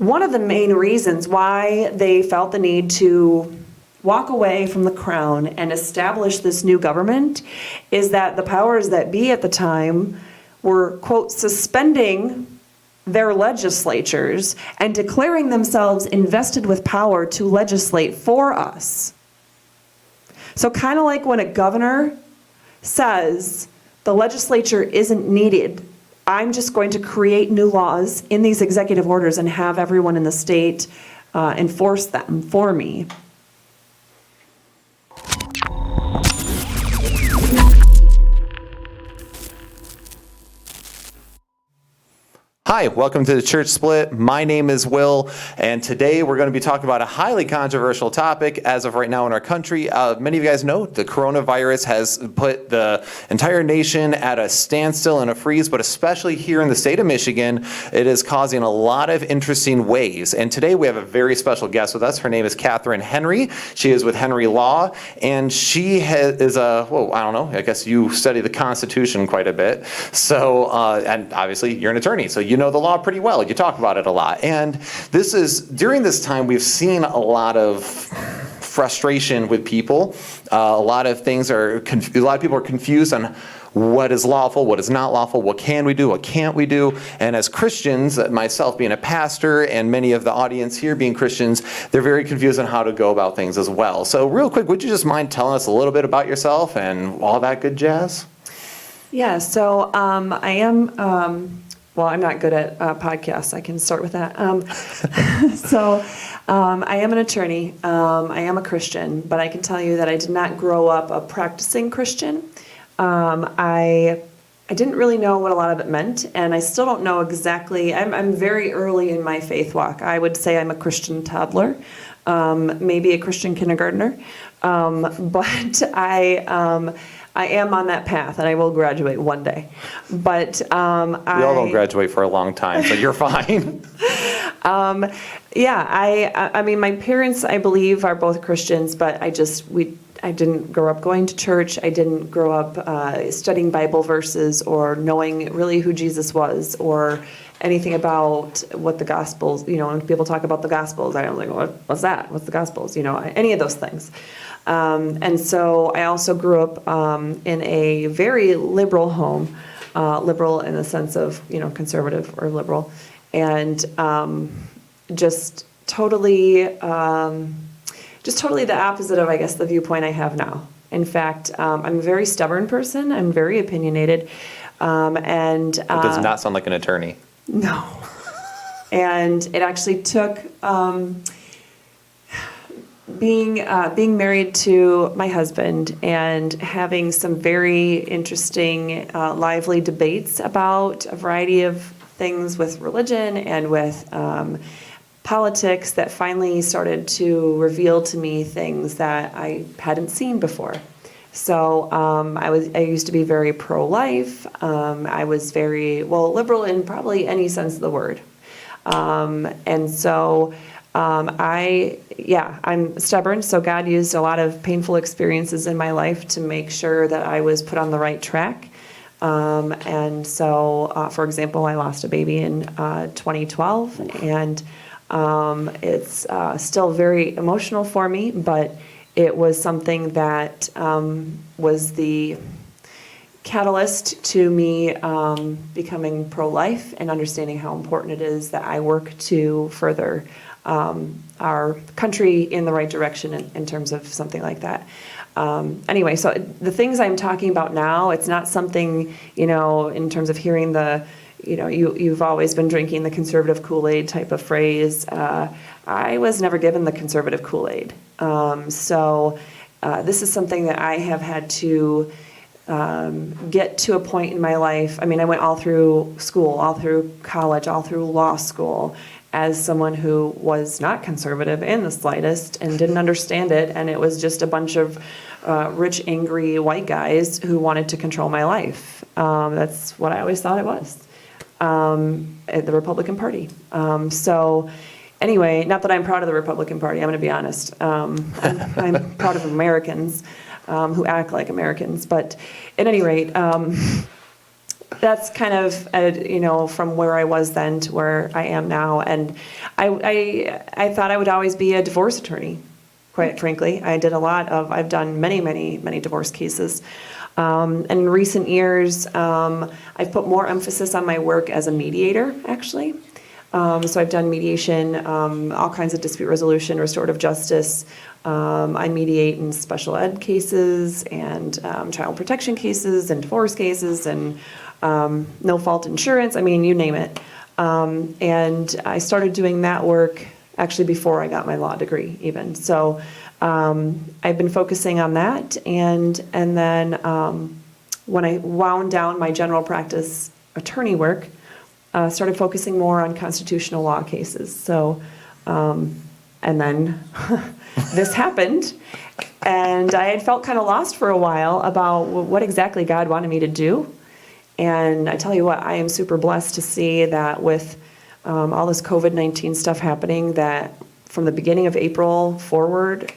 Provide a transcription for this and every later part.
one of the main reasons why they felt the need to walk away from the crown and establish this new government is that the powers that be at the time were, quote, suspending their legislatures and declaring themselves invested with power to legislate for us. So kind of like when a governor says the legislature isn't needed, I'm just going to create new laws in these executive orders and have everyone in the state enforce them for me. Hi, welcome to the Church Split. My name is Will, and today we're going to be talking about a highly controversial topic as of right now in our country. Many of you guys know the coronavirus has put the entire nation at a standstill and a freeze, but especially here in the state of Michigan, it is causing a lot of interesting waves. And today we have a very special guest with us. Her name is Katherine Henry. She is with Henry Law, and she is I don't know, I guess you study the Constitution quite a bit. So, and obviously you're an attorney, so you know the law pretty well. You talk about it a lot. And during this time, we've seen a lot of frustration with people. A lot of people are confused on what is lawful, what is not lawful, what can we do, what can't we do. And as Christians, myself being a pastor and many of the audience here being Christians, they're very confused on how to go about things as well. So real quick, would you just mind telling us a little bit about yourself and all that good jazz? Yeah, so I am... Well, I'm not good at podcasts. I can start with that. I am an attorney. I am a Christian, but I can tell you that I did not grow up a practicing Christian. I didn't really know what a lot of it meant, and I still don't know exactly. I'm very early in my faith walk. I would say I'm a Christian toddler, maybe a Christian kindergartner, but I am on that path, and I will graduate one day. But we all don't graduate for a long time, so you're fine. I mean, my parents, I believe, are both Christians, but I didn't grow up going to church. I didn't grow up studying Bible verses or knowing really who Jesus was or anything about what the Gospels, when people talk about the Gospels, I don't like, what's that? What's the Gospels? Any of those things. And so I also grew up in a very liberal home, liberal in the sense of, conservative or liberal, and just totally the opposite of, I guess, the viewpoint I have now. In fact, I'm a very stubborn person. I'm very opinionated. And it does not sound like an attorney. No. And it actually took... being married to my husband and having some very interesting, lively debates about a variety of things with religion and with politics that finally started to reveal to me things that I hadn't seen before. So I used to be very pro-life. I was very, liberal in probably any sense of the word. And so... I'm stubborn, so God used a lot of painful experiences in my life to make sure that I was put on the right track. And so, for example, I lost a baby in 2012, and it's still very emotional for me, but it was something that was the catalyst to me becoming pro-life and understanding how important it is that I work to further our country in the right direction in terms of something like that. Anyway, so the things I'm talking about now, it's not something, in terms of hearing you've always been drinking the conservative Kool-Aid type of phrase. I was never given the conservative Kool-Aid. So this is something that I have had to get to a point in my life. I mean, I went all through school, all through college, all through law school, as someone who was not conservative in the slightest and didn't understand it, and it was just a bunch of rich, angry white guys who wanted to control my life. That's what I always thought it was, at the Republican Party. So anyway, not that I'm proud of the Republican Party, I'm going to be honest. I'm proud of Americans who act like Americans. But at any rate, that's kind of, from where I was then to where I am now. And I thought I would always be a divorce attorney, quite frankly. I've done many, many, many divorce cases. And in recent years, I've put more emphasis on my work as a mediator, actually. So I've done mediation, all kinds of dispute resolution, restorative justice. I mediate in special ed cases and child protection cases and divorce cases and no fault insurance. I mean, you name it. And I started doing that work actually before I got my law degree even. So I've been focusing on that. And then when I wound down my general practice attorney work, started focusing more on constitutional law cases. So, and then this happened, and I had felt kind of lost for a while about what exactly God wanted me to do. And I tell you what, I am super blessed to see that with all this COVID-19 stuff happening, that from the beginning of April forward,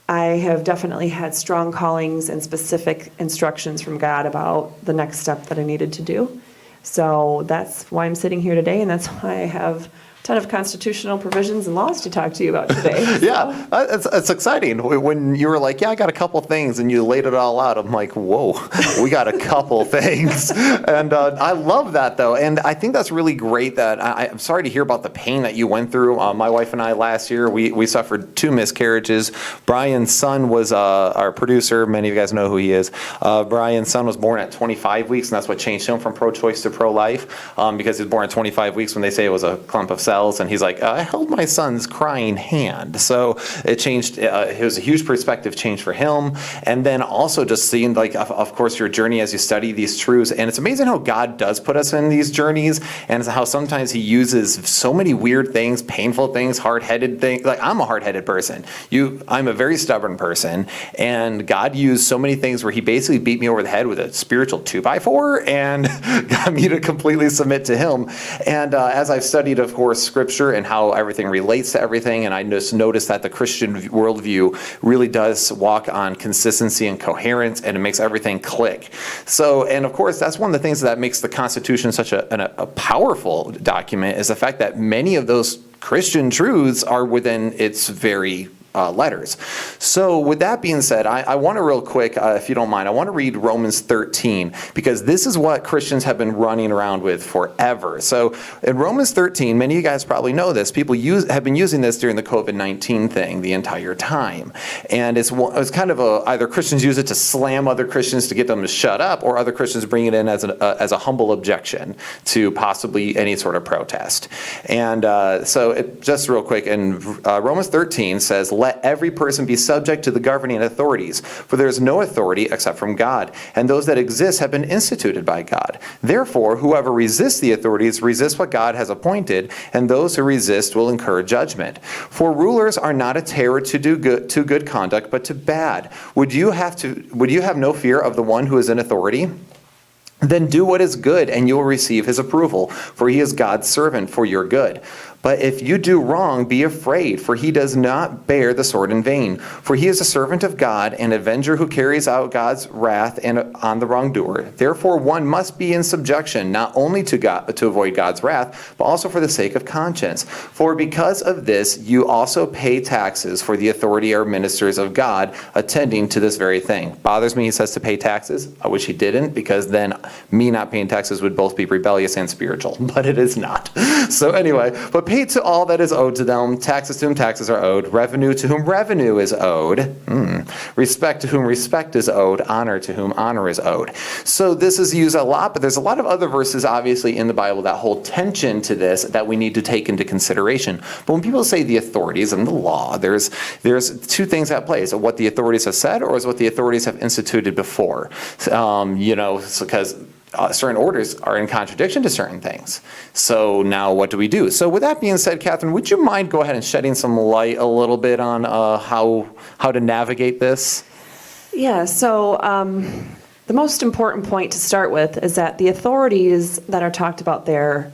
I have definitely had strong callings and specific instructions from God about the next step that I needed to do. So that's why I'm sitting here today, and that's why I have a ton of constitutional provisions and laws to talk to you about today. Yeah, it's exciting. When you were like, yeah, I got a couple things, and you laid it all out, I'm like, whoa, we got a couple things. And I love that, though. And I think that's really great that I'm sorry to hear about the pain that you went through. My wife and I last year, we suffered 2 miscarriages. Brian's son was our producer. Many of you guys know who he is. Brian's son was born at 25 weeks, and that's what changed him from pro-choice to pro-life, because he was born at 25 weeks when they say it was a clump of cells. And he's like, I held my son's crying hand. So it changed. It was a huge perspective change for him. And then also just seeing, like, of course, your journey as you study these truths. And it's amazing how God does put us in these journeys, and how sometimes he uses so many weird things, painful things, hard-headed things. Like, I'm a hard-headed person. I'm a very stubborn person. And God used so many things where he basically beat me over the head with a spiritual 2x4 and got me to completely submit to him. And as I've studied, of course, Scripture and how everything relates to everything, and I just noticed that the Christian worldview really does walk on consistency and coherence, and it makes everything click. So, and of course, that's one of the things that makes the Constitution such a powerful document, is the fact that many of those Christian truths are within its very letters. So with that being said, I want to real quick, if you don't mind, I want to read Romans 13, because this is what Christians have been running around with forever. So in Romans 13, many of you guys probably know this, people have been using this during the COVID-19 thing the entire time. And it's kind of either Christians use it to slam other Christians to get them to shut up, or other Christians bring it in as a humble objection to possibly any sort of protest. And just real quick, in Romans 13 says, let every person be subject to the governing authorities, for there is no authority except from God, and those that exist have been instituted by God. Therefore, whoever resists the authorities resists what God has appointed, and those who resist will incur judgment. For rulers are not a terror to good conduct, but to bad. Would you have no fear of the one who is in authority? Then do what is good, and you will receive his approval, for he is God's servant for your good. But if you do wrong, be afraid, for he does not bear the sword in vain. For he is a servant of God, an avenger who carries out God's wrath on the wrongdoer. Therefore one must be in subjection, not only to God, to avoid God's wrath, but also for the sake of conscience. For because of this you also pay taxes, for the authority are ministers of God, attending to this very thing. Bothers me, he says, to pay taxes. I wish he didn't, because then me not paying taxes would both be rebellious and spiritual, but it is not. So anyway, but pay to all that is owed to them, taxes to whom taxes are owed, revenue to whom revenue is owed, respect to whom respect is owed, honor to whom honor is owed. So this is used a lot, but there's a lot of other verses obviously in the Bible that hold tension to this that we need to take into consideration. But when people say the authorities and the law, there's 2 things at play. So what the authorities have said, or is what the authorities have instituted before. Because certain orders are in contradiction to certain things. So now what do we do? So with that being said, Katherine, would you mind go ahead and shedding some light a little bit on how to navigate this? Yeah, so the most important point to start with is that the authorities that are talked about there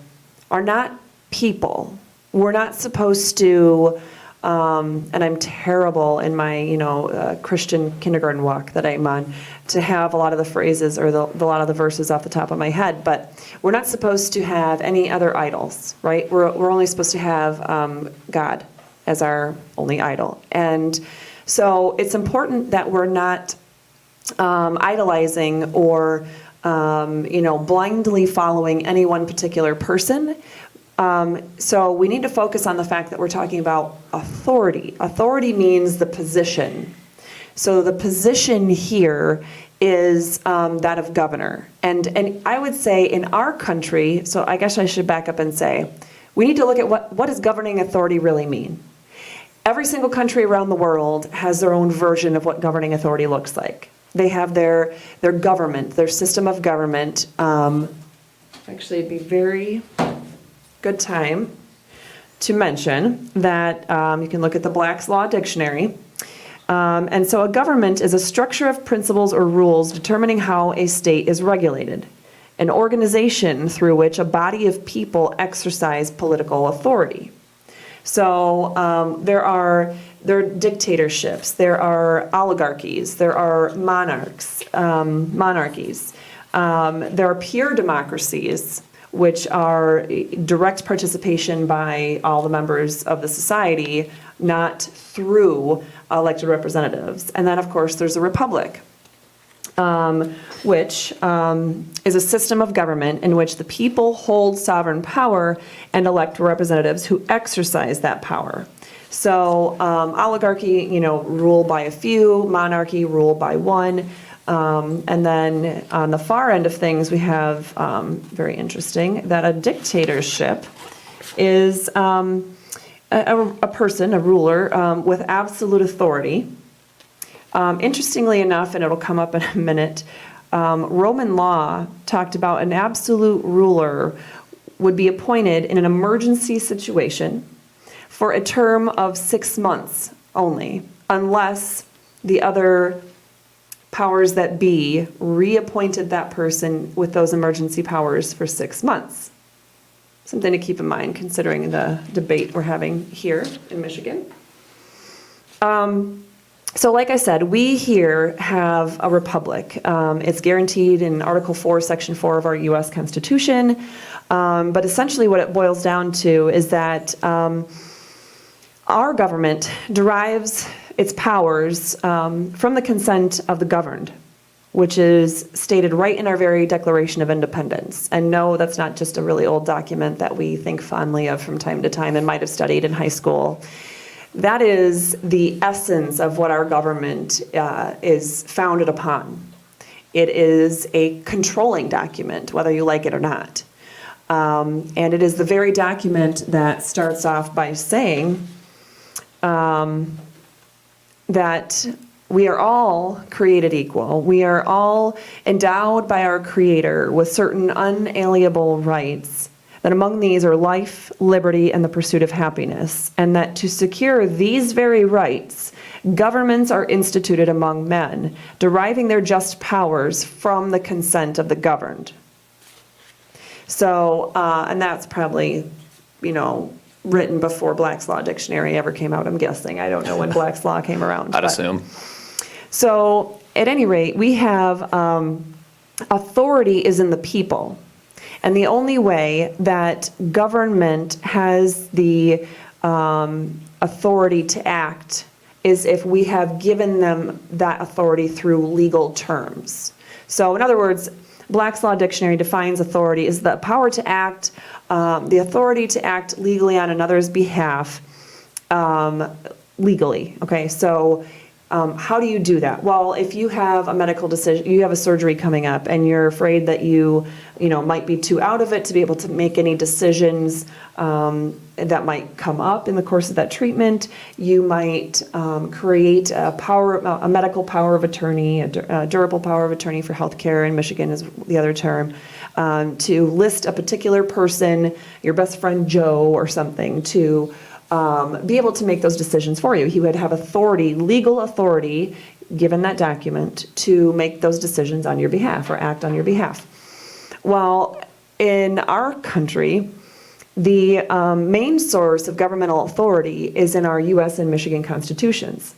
are not people. We're not supposed to and I'm terrible in my, Christian kindergarten walk that I'm on, to have a lot of the phrases or a lot of the verses off the top of my head. But we're not supposed to have any other idols, right? We're only supposed to have God as our only idol. And so it's important that we're not idolizing or, blindly following any one particular person. So we need to focus on the fact that we're talking about authority. Authority means the position. So the position here is that of governor. And I would say in our country, so I guess I should back up and say, we need to look at what does governing authority really mean? Every single country around the world has their own version of what governing authority looks like. They have their government, their system of government. Actually, it'd be very good time to mention that you can look at the Black's Law Dictionary. And so a government is a structure of principles or rules determining how a state is regulated, an organization through which a body of people exercise political authority. So there are dictatorships, there are oligarchies, there are monarchies, there are pure democracies, which are direct participation by all the members of the society, not through elected representatives. And then, of course, there's a republic, which is a system of government in which the people hold sovereign power and elect representatives who exercise that power. So oligarchy, rule by a few, monarchy, rule by one. And then on the far end of things, we have, very interesting, that a dictatorship is a person, a ruler, with absolute authority. Interestingly enough, and it'll come up in a minute, Roman law talked about an absolute ruler would be appointed in an emergency situation for a term of 6 months only, unless the other powers that be reappointed that person with those emergency powers for 6 months. Something to keep in mind considering the debate we're having here in Michigan. So like I said, we here have a republic. It's guaranteed in Article 4, Section 4 of our U.S. Constitution. But essentially what it boils down to is that our government derives its powers from the consent of the governed, which is stated right in our very Declaration of Independence. And no, that's not just a really old document that we think fondly of from time to time and might have studied in high school. That is the essence of what our government is founded upon. It is a controlling document, whether you like it or not. And it is the very document that starts off by saying that we are all created equal. We are all endowed by our Creator with certain unalienable rights, that among these are life, liberty, and the pursuit of happiness, and that to secure these very rights, governments are instituted among men, deriving their just powers from the consent of the governed. So, and that's probably, written before Black's Law Dictionary ever came out, I'm guessing. I don't know when Black's Law came around. I'd assume. So, at any rate, we have authority is in the people. And the only way that government has the authority to act is if we have given them that authority through legal terms. So, in other words, Black's Law Dictionary defines authority as the power to act, the authority to act legally on another's behalf, legally. Okay, so how do you do that? Well, if you have a medical decision, you have a surgery coming up, and you're afraid that you might be too out of it to be able to make any decisions that might come up in the course of that treatment, you might create a medical power of attorney, a durable power of attorney for healthcare in Michigan is the other term, to list a particular person, your best friend Joe or something, to be able to make those decisions for you. He would have authority, legal authority, given that document, to make those decisions on your behalf or act on your behalf. Well, in our country, The main source of governmental authority is in our U.S. and Michigan constitutions.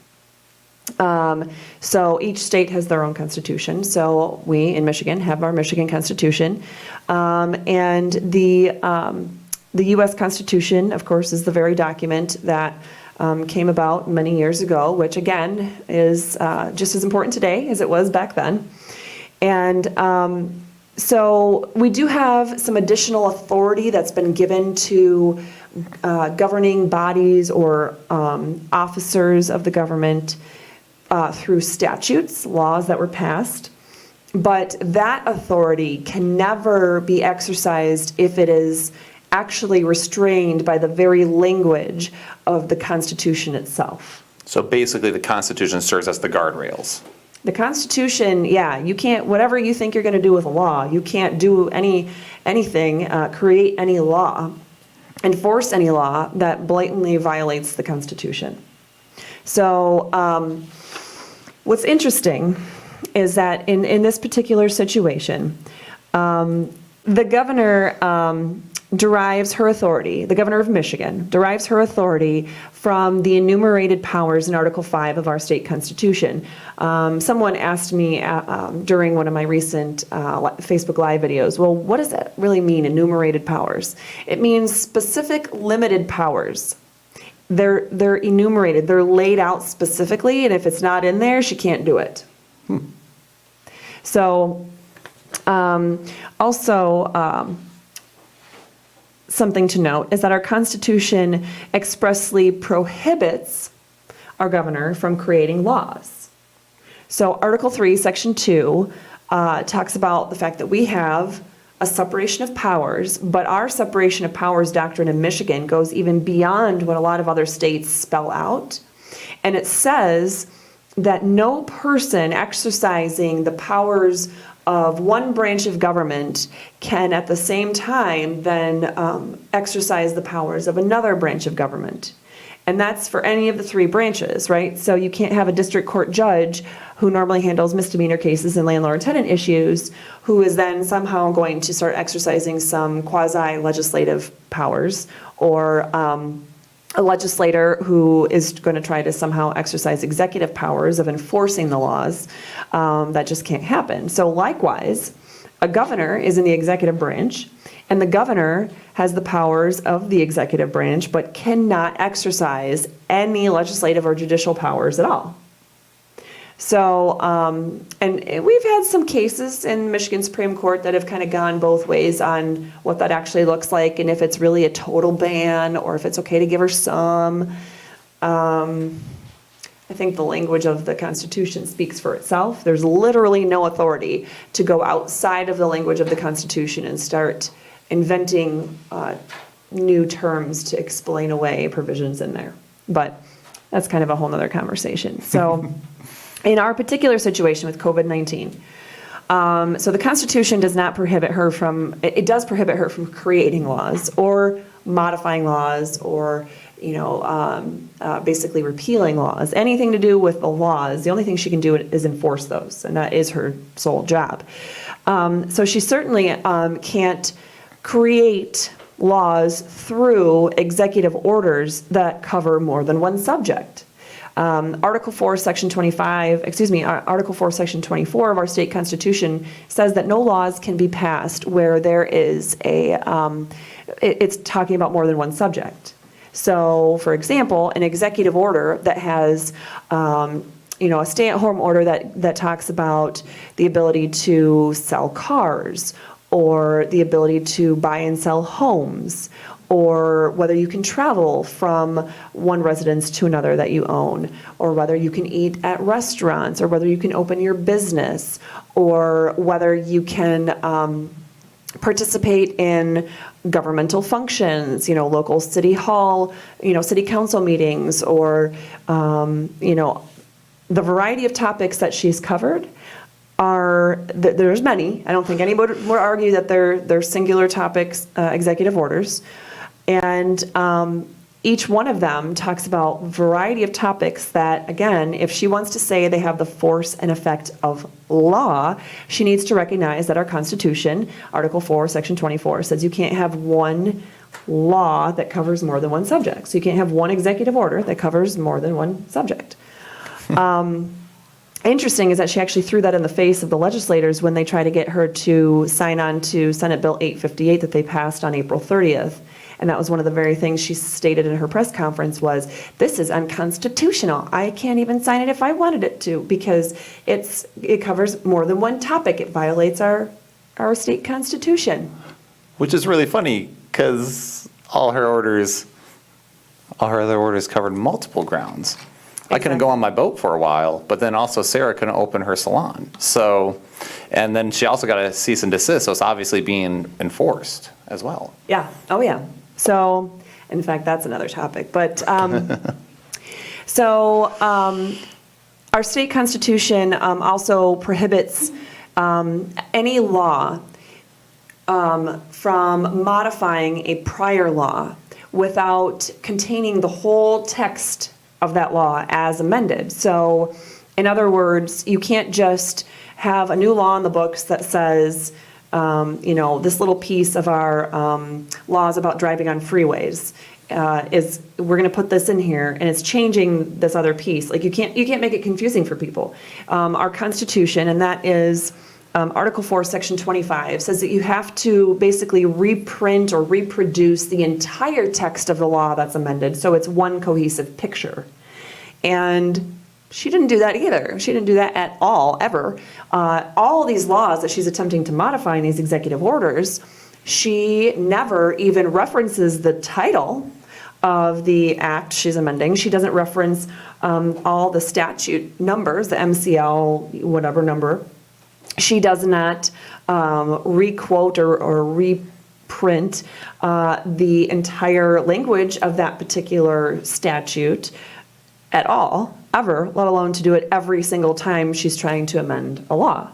So each state has their own constitution. So we in Michigan have our Michigan Constitution. And the U.S. Constitution, of course, is the very document that came about many years ago, which again is just as important today as it was back then. And so we do have some additional authority that's been given to governing bodies or officers of the government through statutes, laws that were passed. But that authority can never be exercised if it is actually restrained by the very language of the Constitution itself. So basically, the Constitution serves as the guardrails. The Constitution, yeah, you can't, whatever you think you're going to do with a law, you can't do anything, create any law, enforce any law that blatantly violates the Constitution. So what's interesting is that in this particular situation, the governor derives her authority, the governor of Michigan derives her authority from the enumerated powers in Article 5 of our state constitution. Someone asked me during one of my recent Facebook Live videos, well, what does that really mean, enumerated powers? It means specific limited powers. They're enumerated, they're laid out specifically, and if it's not in there, she can't do it. So also, something to note is that our Constitution expressly prohibits our governor from creating laws. So Article 3, Section 2 talks about the fact that we have a separation of powers, but our separation of powers doctrine in Michigan goes even beyond what a lot of other states spell out. And it says that no person exercising the powers of one branch of government can at the same time then exercise the powers of another branch of government. And that's for any of the three branches, right? So you can't have a district court judge who normally handles misdemeanor cases and landlord-tenant issues, who is then somehow going to start exercising some quasi-legislative powers, or a legislator who is going to try to somehow exercise executive powers of enforcing the laws. That just can't happen. So likewise, a governor is in the executive branch, and the governor has the powers of the executive branch, but cannot exercise any legislative or judicial powers at all. So, and we've had some cases in Michigan Supreme Court that have kind of gone both ways on what that actually looks like, and if it's really a total ban, or if it's okay to give her some. I think the language of the Constitution speaks for itself. There's literally no authority to go outside of the language of the Constitution and start inventing new terms to explain away provisions in there. But that's kind of a whole nother conversation. So in our particular situation with COVID-19, so the Constitution does not prohibit her from, it does prohibit her from creating laws or modifying laws or basically repealing laws. Anything to do with the laws, the only thing she can do is enforce those, and that is her sole job. So she certainly can't create laws through executive orders that cover more than one subject. Article 4, Section 24 of our state constitution says that no laws can be passed where there is it's talking about more than one subject. So, for example, an executive order that has, a stay-at-home order that talks about the ability to sell cars, or the ability to buy and sell homes, or whether you can travel from one residence to another that you own, or whether you can eat at restaurants, or whether you can open your business, or whether you can participate in governmental functions, local city hall, city council meetings, or, the variety of topics that she's covered there's many. I don't think anybody would argue that they're singular topics, executive orders. And each one of them talks about a variety of topics that, again, if she wants to say they have the force and effect of law, she needs to recognize that our Constitution, Article 4, Section 24, says you can't have one law that covers more than one subject. So you can't have one executive order that covers more than one subject. Interesting is that she actually threw that in the face of the legislators when they tried to get her to sign on to Senate Bill 858 that they passed on April 30th. And that was one of the very things she stated in her press conference was, this is unconstitutional. I can't even sign it if I wanted it to, because it covers more than one topic. It violates our state constitution. Which is really funny, because all her other orders covered multiple grounds. I couldn't go on my boat for a while, but then also Sarah couldn't open her salon. So, and then she also got a cease and desist, so it's obviously being enforced as well. Yeah, oh yeah. So, in fact, that's another topic. But, our state constitution also prohibits any law from modifying a prior law without containing the whole text of that law as amended. So, in other words, you can't just have a new law in the books that says, this little piece of our laws about driving on freeways is we're going to put this in here, and it's changing this other piece. Like you can't make it confusing for people. Our Constitution, and that is Article 4, Section 25, says that you have to basically reprint or reproduce the entire text of the law that's amended, so it's one cohesive picture. And she didn't do that either. She didn't do that at all, ever. All of these laws that she's attempting to modify in these executive orders, she never even references the title of the act she's amending. She doesn't reference all the statute numbers, the MCL, whatever number. She does not requote or reprint the entire language of that particular statute at all, ever, let alone to do it every single time she's trying to amend a law.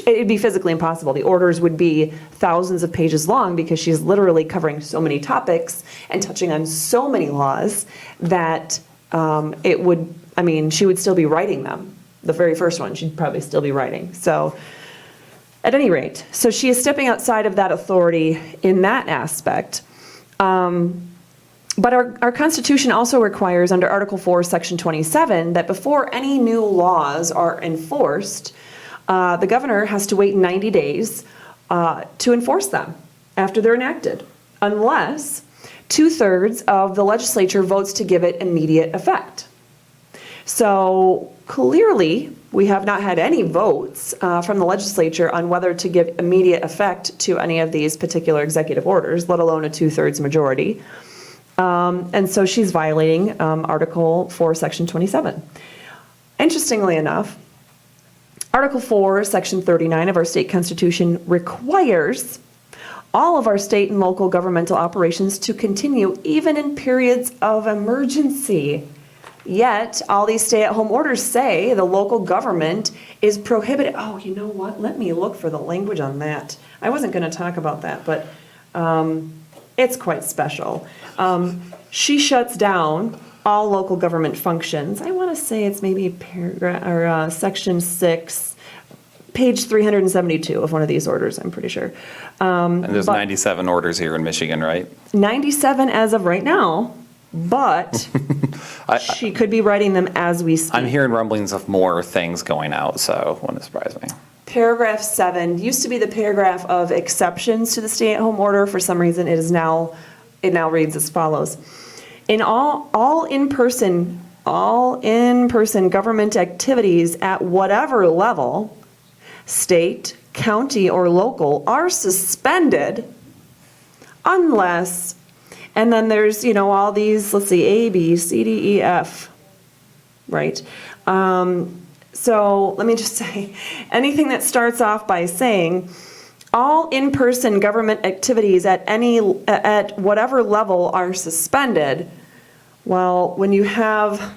It'd be physically impossible. The orders would be thousands of pages long because she's literally covering so many topics and touching on so many laws that she would still be writing them. The very first one, she'd probably still be writing. So at any rate, so she is stepping outside of that authority in that aspect. But our Constitution also requires, under Article 4, Section 27, that before any new laws are enforced, the governor has to wait 90 days to enforce them after they're enacted, unless 2/3 of the legislature votes to give it immediate effect. So clearly, we have not had any votes from the legislature on whether to give immediate effect to any of these particular executive orders, let alone a 2/3 majority. And so she's violating Article 4, Section 27. Interestingly enough, Article 4, Section 39 of our state constitution requires all of our state and local governmental operations to continue even in periods of emergency. Yet, all these stay-at-home orders say the local government is prohibited. Oh, you know what? Let me look for the language on that. I wasn't going to talk about that, but it's quite special. She shuts down all local government functions. I want to say it's maybe paragraph or Section 6, page 372 of one of these orders, I'm pretty sure. And there's 97 orders here in Michigan, right? 97 as of right now, but she could be writing them as we speak. I'm hearing rumblings of more things going out, so wouldn't surprise me. Paragraph 7 used to be the paragraph of exceptions to the stay-at-home order. For some reason, it now reads as follows. In all in-person government activities at whatever level, state, county, or local, are suspended unless, and then there's, all these, let's see, A, B, C, D, E, F, right? So let me just say, anything that starts off by saying, all in-person government activities at whatever level are suspended. Well, when you have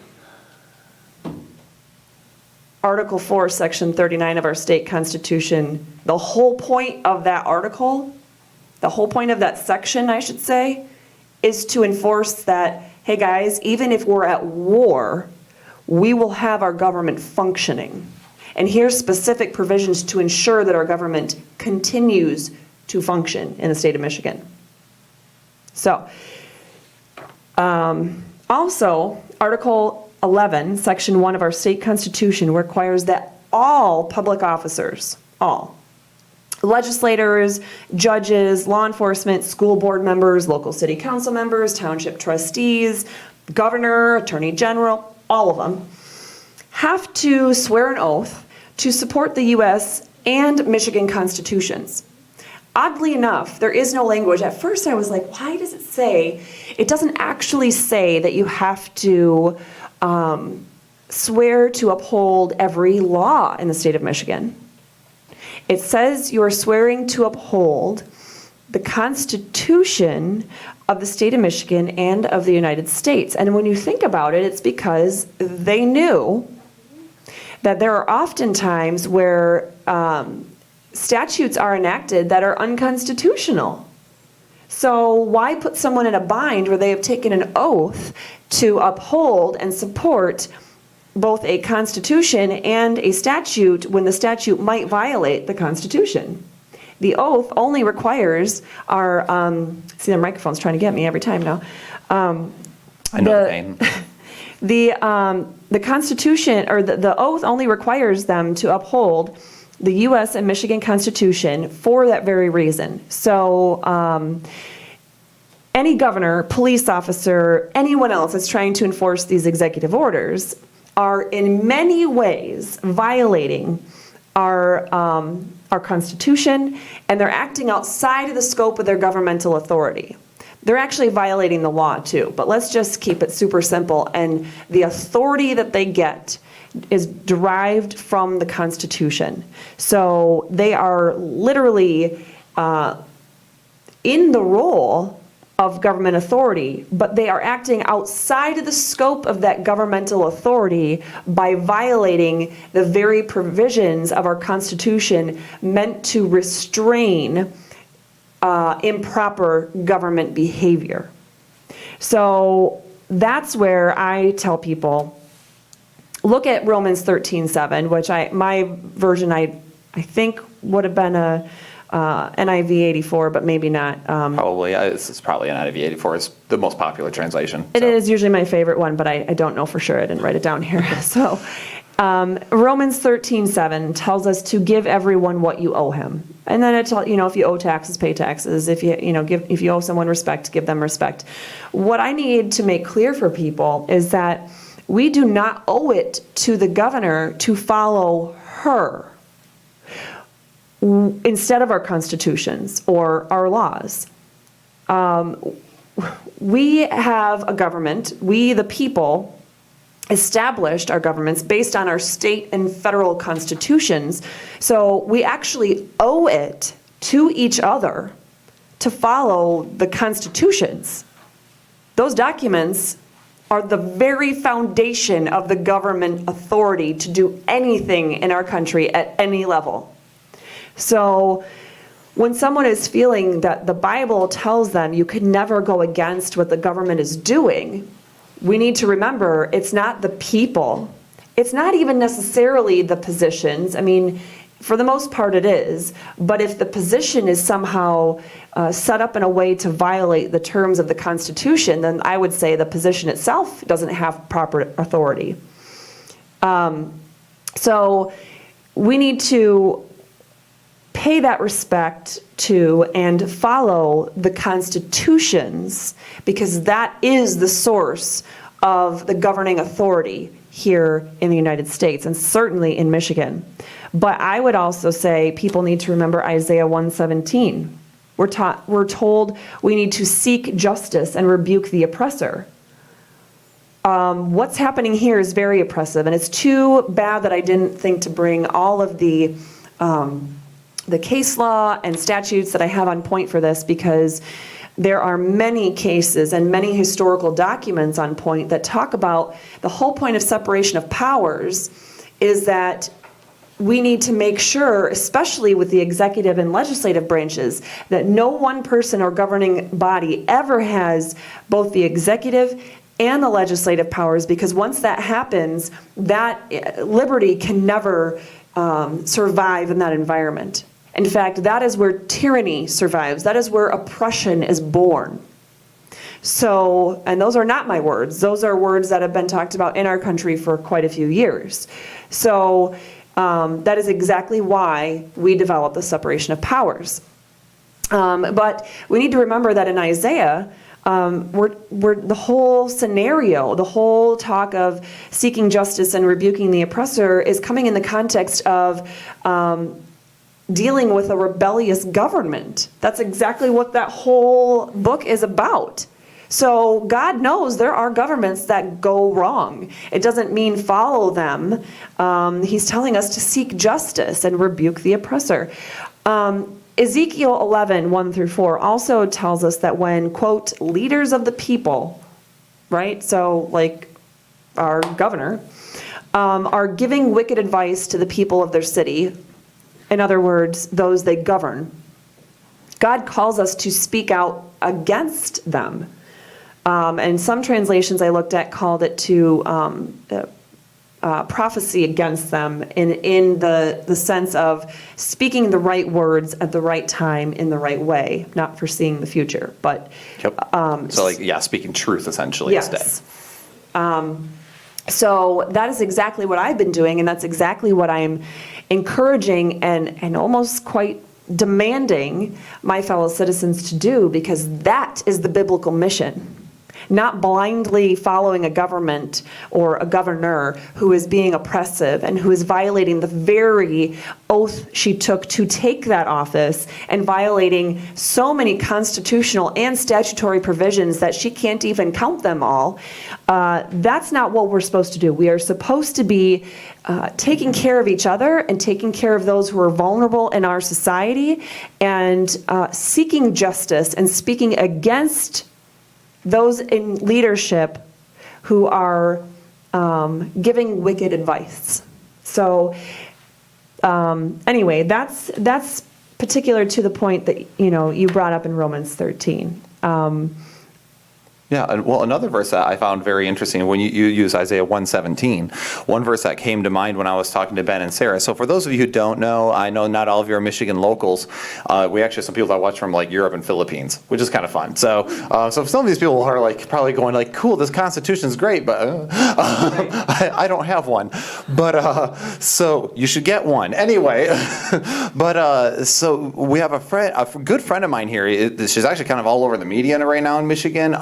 Article 4, Section 39 of our state constitution, the whole point of that article, the whole point of that section, I should say, is to enforce that, hey guys, even if we're at war, we will have our government functioning. And here's specific provisions to ensure that our government continues to function in the state of Michigan. So, also, Article 11, Section 1 of our state constitution requires that all public officers, all, legislators, judges, law enforcement, school board members, local city council members, township trustees, governor, attorney general, all of them, have to swear an oath to support the U.S. and Michigan constitutions. Oddly enough, there is no language. At first I was like, why does it say? It doesn't actually say that you have to swear to uphold every law in the state of Michigan. It says you are swearing to uphold the Constitution of the state of Michigan and of the United States. And when you think about it, it's because they knew that there are often times where statutes are enacted that are unconstitutional. So why put someone in a bind where they have taken an oath to uphold and support both a constitution and a statute when the statute might violate the Constitution? The oath only requires our, see the microphone's trying to get me every time now. I know the pain. The Constitution, or the oath only requires them to uphold the U.S. and Michigan Constitution for that very reason. So any governor, police officer, anyone else that's trying to enforce these executive orders are in many ways violating our Constitution, and they're acting outside of the scope of their governmental authority. They're actually violating the law too, but let's just keep it super simple. And the authority that they get is derived from the Constitution. So they are literally in the role of government authority, but they are acting outside of the scope of that governmental authority by violating the very provisions of our Constitution meant to restrain improper government behavior. So that's where I tell people, look at Romans 13:7, which my version I think would have been a NIV 84, but maybe not. Probably. It's probably an NIV 84 is the most popular translation. It is usually my favorite one, but I don't know for sure. I didn't write it down here. So Romans 13:7 tells us to give everyone what you owe him. And then it tells, if you owe taxes, pay taxes. If if you owe someone respect, give them respect. What I need to make clear for people is that we do not owe it to the governor to follow her instead of our constitutions or our laws. We have a government, we the people established our governments based on our state and federal constitutions. So we actually owe it to each other to follow the constitutions. Those documents are the very foundation of the government authority to do anything in our country at any level. So when someone is feeling that the Bible tells them you can never go against what the government is doing, we need to remember it's not the people. It's not even necessarily the positions. I mean, for the most part it is. But if the position is somehow set up in a way to violate the terms of the Constitution, then I would say the position itself doesn't have proper authority. So we need to pay that respect to and follow the constitutions, because that is the source of the governing authority here in the United States and certainly in Michigan. But I would also say people need to remember Isaiah 1:17. We're told we need to seek justice and rebuke the oppressor. What's happening here is very oppressive, and it's too bad that I didn't think to bring all of the case law and statutes that I have on point for this, because there are many cases and many historical documents on point that talk about the whole point of separation of powers is that we need to make sure, especially with the executive and legislative branches, that no one person or governing body ever has both the executive and the legislative powers, because once that happens, that liberty can never survive in that environment. In fact, that is where tyranny survives. That is where oppression is born. So, and those are not my words. Those are words that have been talked about in our country for quite a few years. So that is exactly why we developed the separation of powers. But we need to remember that in Isaiah, we're the whole scenario, the whole talk of seeking justice and rebuking the oppressor is coming in the context of dealing with a rebellious government. That's exactly what that whole book is about. So God knows there are governments that go wrong. It doesn't mean follow them. He's telling us to seek justice and rebuke the oppressor. Ezekiel 11, 1 through 4 also tells us that when, quote, leaders of the people, right, so like our governor, are giving wicked advice to the people of their city, in other words, those they govern, God calls us to speak out against them. And some translations I looked at called it to prophecy against them in the sense of speaking the right words at the right time in the right way, not foreseeing the future, but speaking truth essentially yes. Instead. So that is exactly what I've been doing, and that's exactly what I'm encouraging and almost quite demanding my fellow citizens to do, because that is the biblical mission. Not blindly following a government or a governor who is being oppressive and who is violating the very oath she took to take that office and violating so many constitutional and statutory provisions that she can't even count them all. That's not what we're supposed to do. We are supposed to be taking care of each other and taking care of those who are vulnerable in our society and seeking justice and speaking against those in leadership who are giving wicked advice. So anyway, that's particular to the point that you brought up in Romans 13. Yeah, well, another verse that I found very interesting when you use Isaiah 1:17, one verse that came to mind when I was talking to Ben and Sarah. So for those of you who don't know, I know not all of you are Michigan locals. We actually have some people that watch from like Europe and Philippines, which is kind of fun. So so some of these people are like probably going like, cool, this Constitution is great, but I don't have one. But so you should get one anyway. But so we have a good friend of mine here. She's actually kind of all over the media right now in Michigan.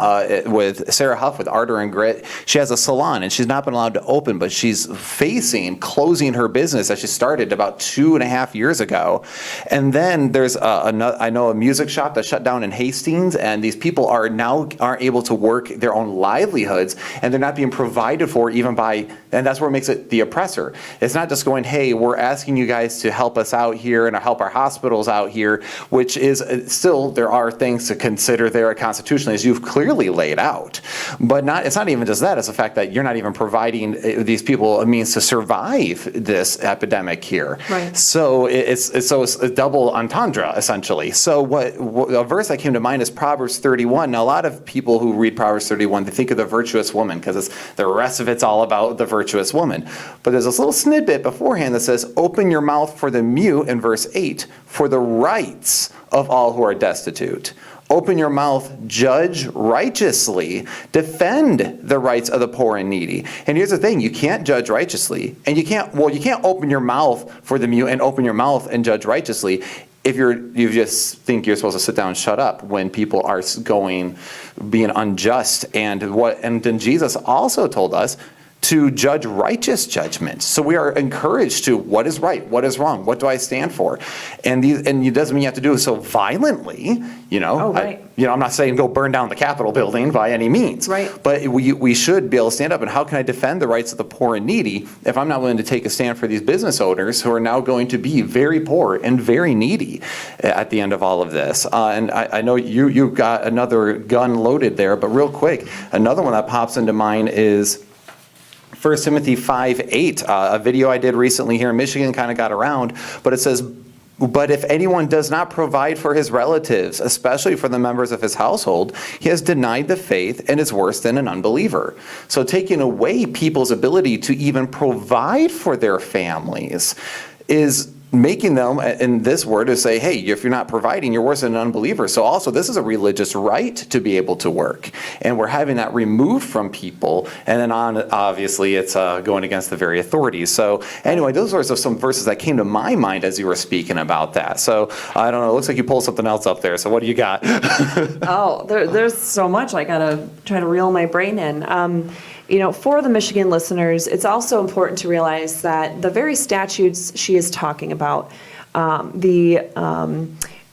With Sarah Huff with Ardor and Grit. She has a salon and she's not been allowed to open, but she's facing closing her business that she started about 2.5 years ago. And then there's I know a music shop that shut down in Hastings, and these people aren't able to work their own livelihoods, and they're not being provided for even by, and that's where it makes it the oppressor. It's not just going, hey, we're asking you guys to help us out here and help our hospitals out here, which is still, there are things to consider there constitutionally, as you've clearly laid out. But it's not even just that, it's the fact that you're not even providing these people a means to survive this epidemic here. Right. So it's a double entendre, essentially. So what a verse that came to mind is Proverbs 31. Now, a lot of people who read Proverbs 31, they think of the virtuous woman, because the rest of it's all about the virtuous woman. But there's this little snippet beforehand that says, open your mouth for the mute, in verse 8, for the rights of all who are destitute. Open your mouth, judge righteously, defend the rights of the poor and needy. And here's the thing, you can't judge righteously, and you can't open your mouth for the mute and open your mouth and judge righteously if you just think you're supposed to sit down and shut up when people are being unjust. And then Jesus also told us to judge righteous judgment. So we are encouraged to what is right, what is wrong, what do I stand for? And it doesn't mean you have to do it so violently, Oh, right. I'm not saying go burn down the Capitol building by any means. Right. But we should be able to stand up. And how can I defend the rights of the poor and needy if I'm not willing to take a stand for these business owners who are now going to be very poor and very needy at the end of all of this? And I know you've got another gun loaded there, but real quick, another one that pops into mind is 1 Timothy 5:8, a video I did recently here in Michigan, kind of got around, but it says, but if anyone does not provide for his relatives, especially for the members of his household, he has denied the faith and is worse than an unbeliever. So taking away people's ability to even provide for their families is making them, in this word, to say, hey, if you're not providing, you're worse than an unbeliever. So also, this is a religious right to be able to work. And we're having that removed from people. And then obviously, it's going against the very authorities. So anyway, those are some verses that came to my mind as you were speaking about that. So I don't know, it looks like you pulled something else up there. So what do you got? There's so much. I got to try to reel my brain in. For the Michigan listeners, it's also important to realize that the very statutes she is talking about, the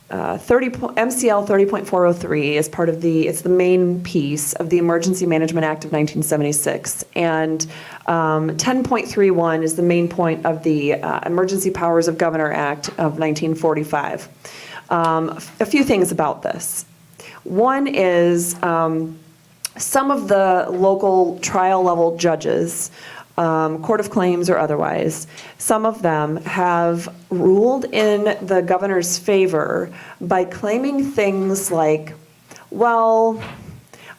MCL 30.403 is part of it's the main piece of the Emergency Management Act of 1976, and 10.31 is the main point of the Emergency Powers of Governor Act of 1945. A few things about this. One is some of the local trial level judges, Court of Claims or otherwise, some of them have ruled in the governor's favor by claiming things like, well,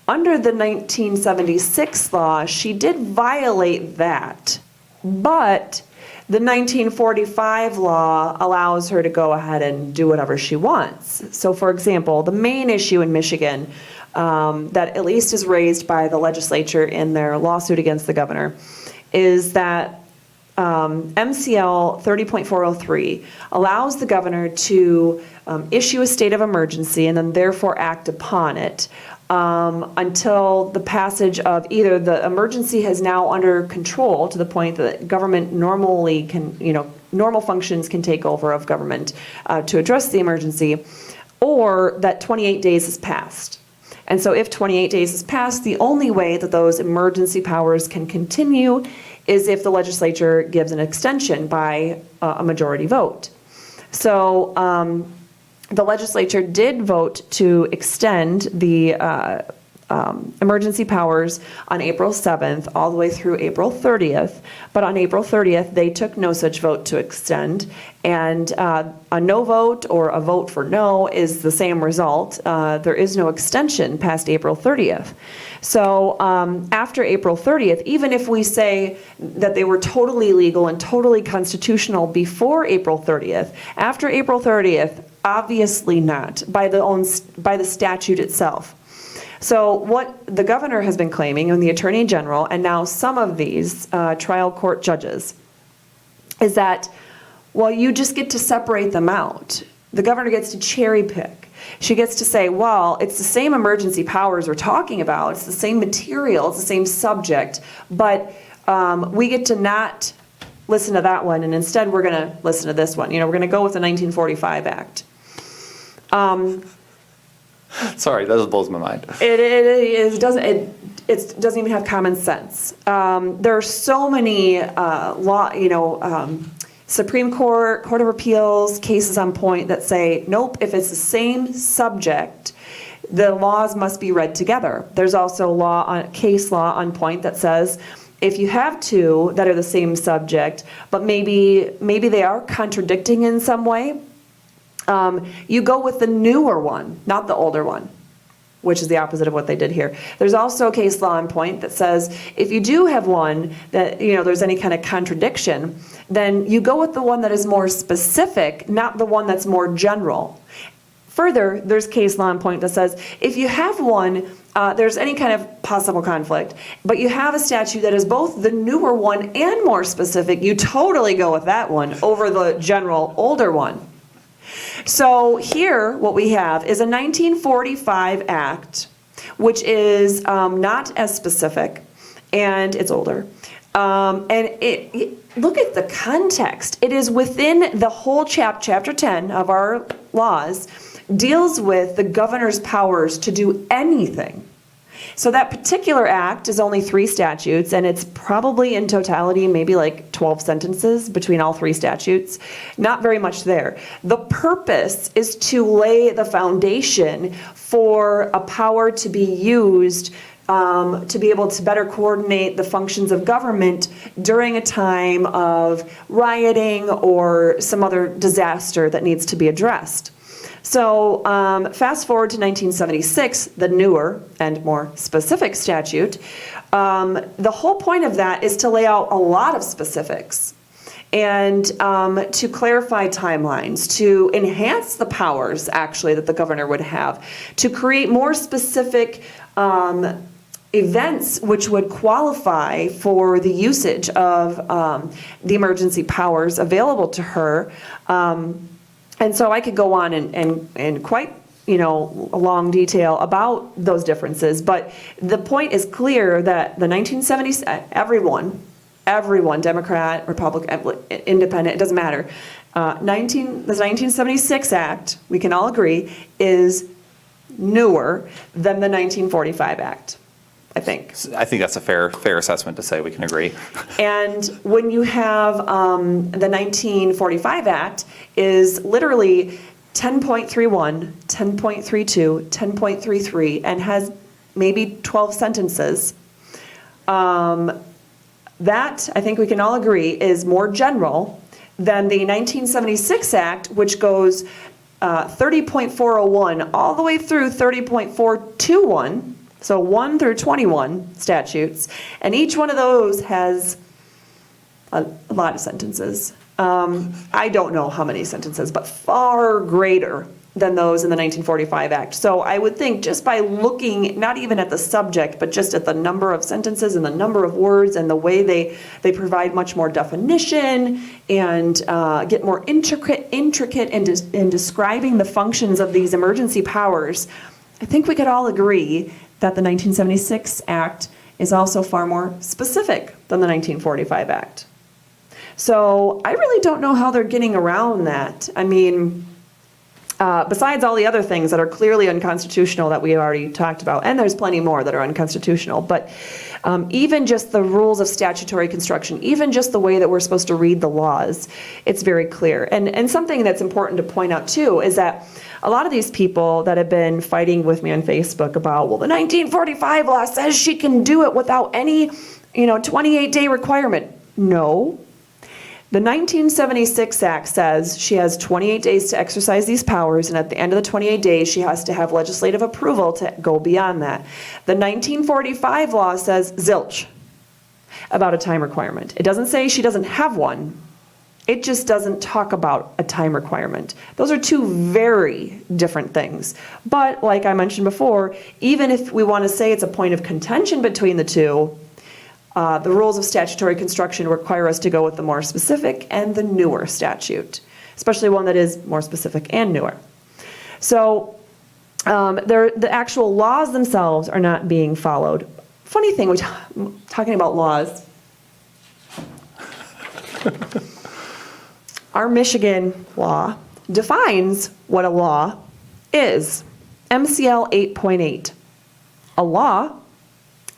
under the 1976 law, she did violate that, but the 1945 law allows her to go ahead and do whatever she wants. So, for example, the main issue in Michigan that at least is raised by the legislature in their lawsuit against the governor is that MCL 30.403 allows the governor to issue a state of emergency and then therefore act upon it until the passage of either the emergency has now under control to the point that government normally can, normal functions can take over of government to address the emergency, or that 28 days has passed. And so if 28 days has passed, the only way that those emergency powers can continue is if the legislature gives an extension by a majority vote. So the legislature did vote to extend the emergency powers on April 7th all the way through April 30th. But on April 30th, they took no such vote to extend. And a no vote or a vote for no is the same result. There is no extension past April 30th. So after April 30th, even if we say that they were totally legal and totally constitutional before April 30th, after April 30th, obviously not by the statute itself. So what the governor has been claiming, and the attorney general, and now some of these trial court judges, is that, well, you just get to separate them out. The governor gets to cherry pick. She gets to say, well, it's the same emergency powers we're talking about. It's the same material. It's the same subject. But we get to not listen to that one, and instead we're going to listen to this one. We're going to go with the 1945 Act. Sorry, that just blows my mind. It doesn't even have common sense. There are so many Supreme Court, Court of Appeals cases on point that say, nope, if it's the same subject, the laws must be read together. There's also case law on point that says, if you have two that are the same subject, but maybe they are contradicting in some way, you go with the newer one, not the older one, which is the opposite of what they did here. There's also case law on point that says if you do have one that, there's any kind of contradiction, then you go with the one that is more specific, not the one that's more general. Further, there's case law on point that says if you have one, there's any kind of possible conflict, but you have a statute that is both the newer one and more specific, you totally go with that one over the general older one. So here, what we have is a 1945 Act, which is not as specific, and it's older. Look at the context. It is within the whole chapter 10 of our laws, deals with the governor's powers to do anything. So that particular act is only 3 statutes, and it's probably in totality maybe like 12 sentences between all 3 statutes. Not very much there. The purpose is to lay the foundation for a power to be used to be able to better coordinate the functions of government during a time of rioting or some other disaster that needs to be addressed. So fast forward to 1976, the newer and more specific statute. The whole point of that is to lay out a lot of specifics. and to clarify timelines, to enhance the powers, actually, that the governor would have, to create more specific events which would qualify for the usage of the emergency powers available to her. And so I could go on and quite, a long detail about those differences, but the point is clear that the 1970s, everyone, Democrat, Republican, Independent, it doesn't matter. The 1976 Act, we can all agree, is newer than the 1945 Act, I think. I think that's a fair assessment to say. We can agree. And when you have the 1945 Act is literally 10.31, 10.32, 10.33, and has maybe 12 sentences. That, I think we can all agree, is more general than the 1976 Act, which goes 30.401 all the way through 30.421, so 1 through 21 statutes, and each one of those has a lot of sentences. I don't know how many sentences, but far greater than those in the 1945 Act. So I would think just by looking, not even at the subject, but just at the number of sentences and the number of words and the way they provide much more definition and get more intricate in describing the functions of these emergency powers, I think we could all agree that the 1976 Act is also far more specific than the 1945 Act. So I really don't know how they're getting around that. I mean, besides all the other things that are clearly unconstitutional that we already talked about, and there's plenty more that are unconstitutional, but even just the rules of statutory construction, even just the way that we're supposed to read the laws, it's very clear. And something that's important to point out too is that a lot of these people that have been fighting with me on Facebook about, well, the 1945 law says she can do it without any, 28-day requirement. No. The 1976 Act says she has 28 days to exercise these powers, and at the end of the 28 days, she has to have legislative approval to go beyond that. The 1945 law says zilch about a time requirement. It doesn't say she doesn't have one. It just doesn't talk about a time requirement. Those are two very different things. But like I mentioned before, even if we want to say it's a point of contention between the two, the rules of statutory construction require us to go with the more specific and the newer statute, especially one that is more specific and newer. So the actual laws themselves are not being followed. Funny thing, we're talking about laws. Our Michigan law defines what a law is. MCL 8.8. A law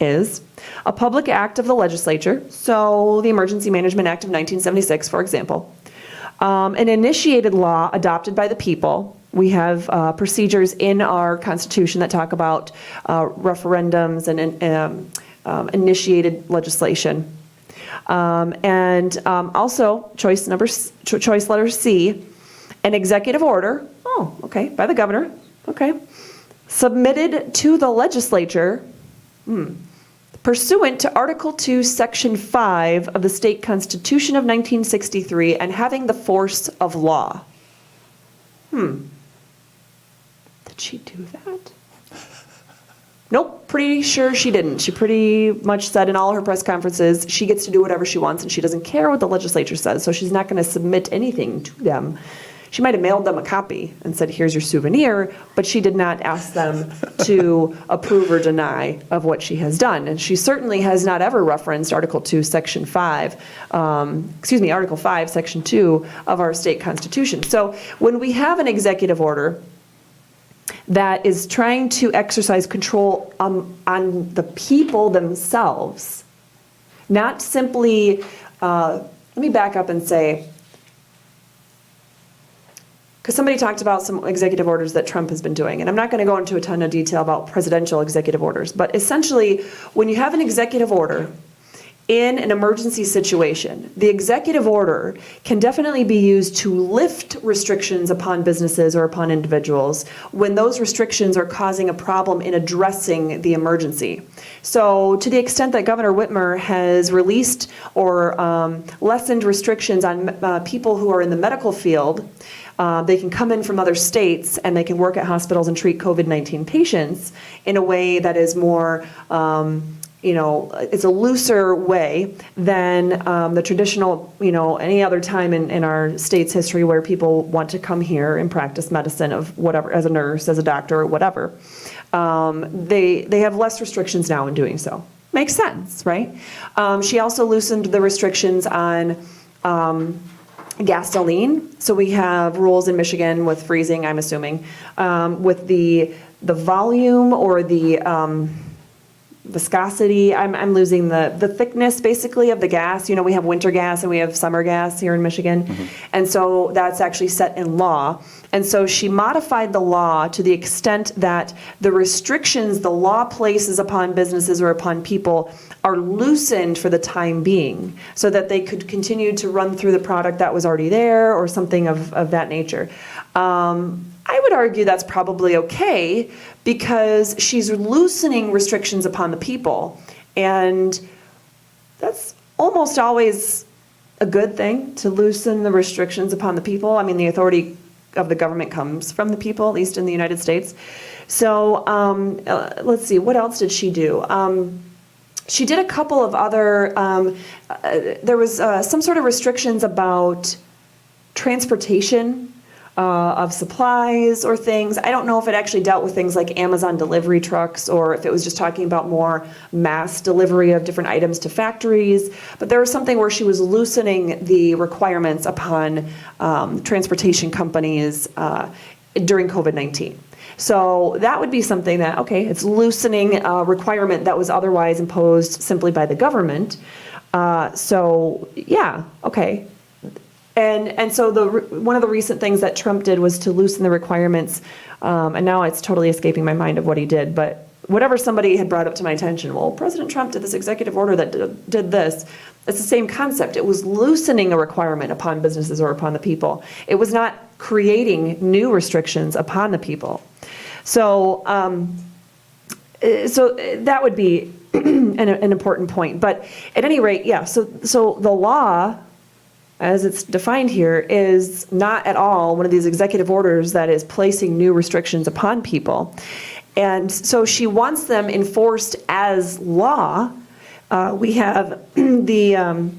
is a public act of the legislature, so the Emergency Management Act of 1976, for example. An initiated law adopted by the people. We have procedures in our Constitution that talk about referendums and initiated legislation. And also, choice letter C, an executive order, by the governor, submitted to the legislature, pursuant to Article 2, Section 5 of the State Constitution of 1963 and having the force of law. Did she do that? Nope, pretty sure she didn't. She pretty much said in all her press conferences she gets to do whatever she wants and she doesn't care what the legislature says, so she's not going to submit anything to them. She might have mailed them a copy and said, here's your souvenir, but she did not ask them to approve or deny of what she has done. And she certainly has not ever referenced Article 2, Section 5, Article 5, Section 2 of our state constitution. So when we have an executive order that is trying to exercise control on the people themselves, not simply, let me back up and say, because somebody talked about some executive orders that Trump has been doing, and I'm not going to go into a ton of detail about presidential executive orders, but essentially, when you have an executive order, in an emergency situation, the executive order can definitely be used to lift restrictions upon businesses or upon individuals when those restrictions are causing a problem in addressing the emergency. So to the extent that Governor Whitmer has released or lessened restrictions on people who are in the medical field, they can come in from other states and they can work at hospitals and treat COVID-19 patients in a way that is more it's a looser way than the traditional, any other time in our state's history where people want to come here and practice medicine of whatever, as a nurse, as a doctor, or whatever. They have less restrictions now in doing so. Makes sense, right? She also loosened the restrictions on gasoline. So we have rules in Michigan with freezing, I'm assuming, with the volume or the viscosity, I'm losing the thickness basically of the gas. We have winter gas and we have summer gas here in Michigan. Mm-hmm. And so that's actually set in law. And so she modified the law to the extent that the restrictions the law places upon businesses or upon people are loosened for the time being so that they could continue to run through the product that was already there or something of that nature. I would argue that's probably okay because she's loosening restrictions upon the people, and that's almost always a good thing, to loosen the restrictions upon the people. I mean, the authority of the government comes from the people, at least in the United States. So let's see, what else did she do? She did a couple of other, there was some sort of restrictions about transportation of supplies or things. I don't know if it actually dealt with things like Amazon delivery trucks or if it was just talking about more mass delivery of different items to factories. But there was something where she was loosening the requirements upon transportation companies during COVID-19. So that would be something that, okay, it's loosening a requirement that was otherwise imposed simply by the government. So yeah, okay. And so one of the recent things that Trump did was to loosen the requirements, and now it's totally escaping my mind of what he did, but whatever somebody had brought up to my attention, well, President Trump did this executive order that did this. It's the same concept. It was loosening a requirement upon businesses or upon the people. It was not creating new restrictions upon the people. So, so that would be an important point. But at any rate, yeah, so the law, as it's defined here, is not at all one of these executive orders that is placing new restrictions upon people. And so she wants them enforced as law. We have the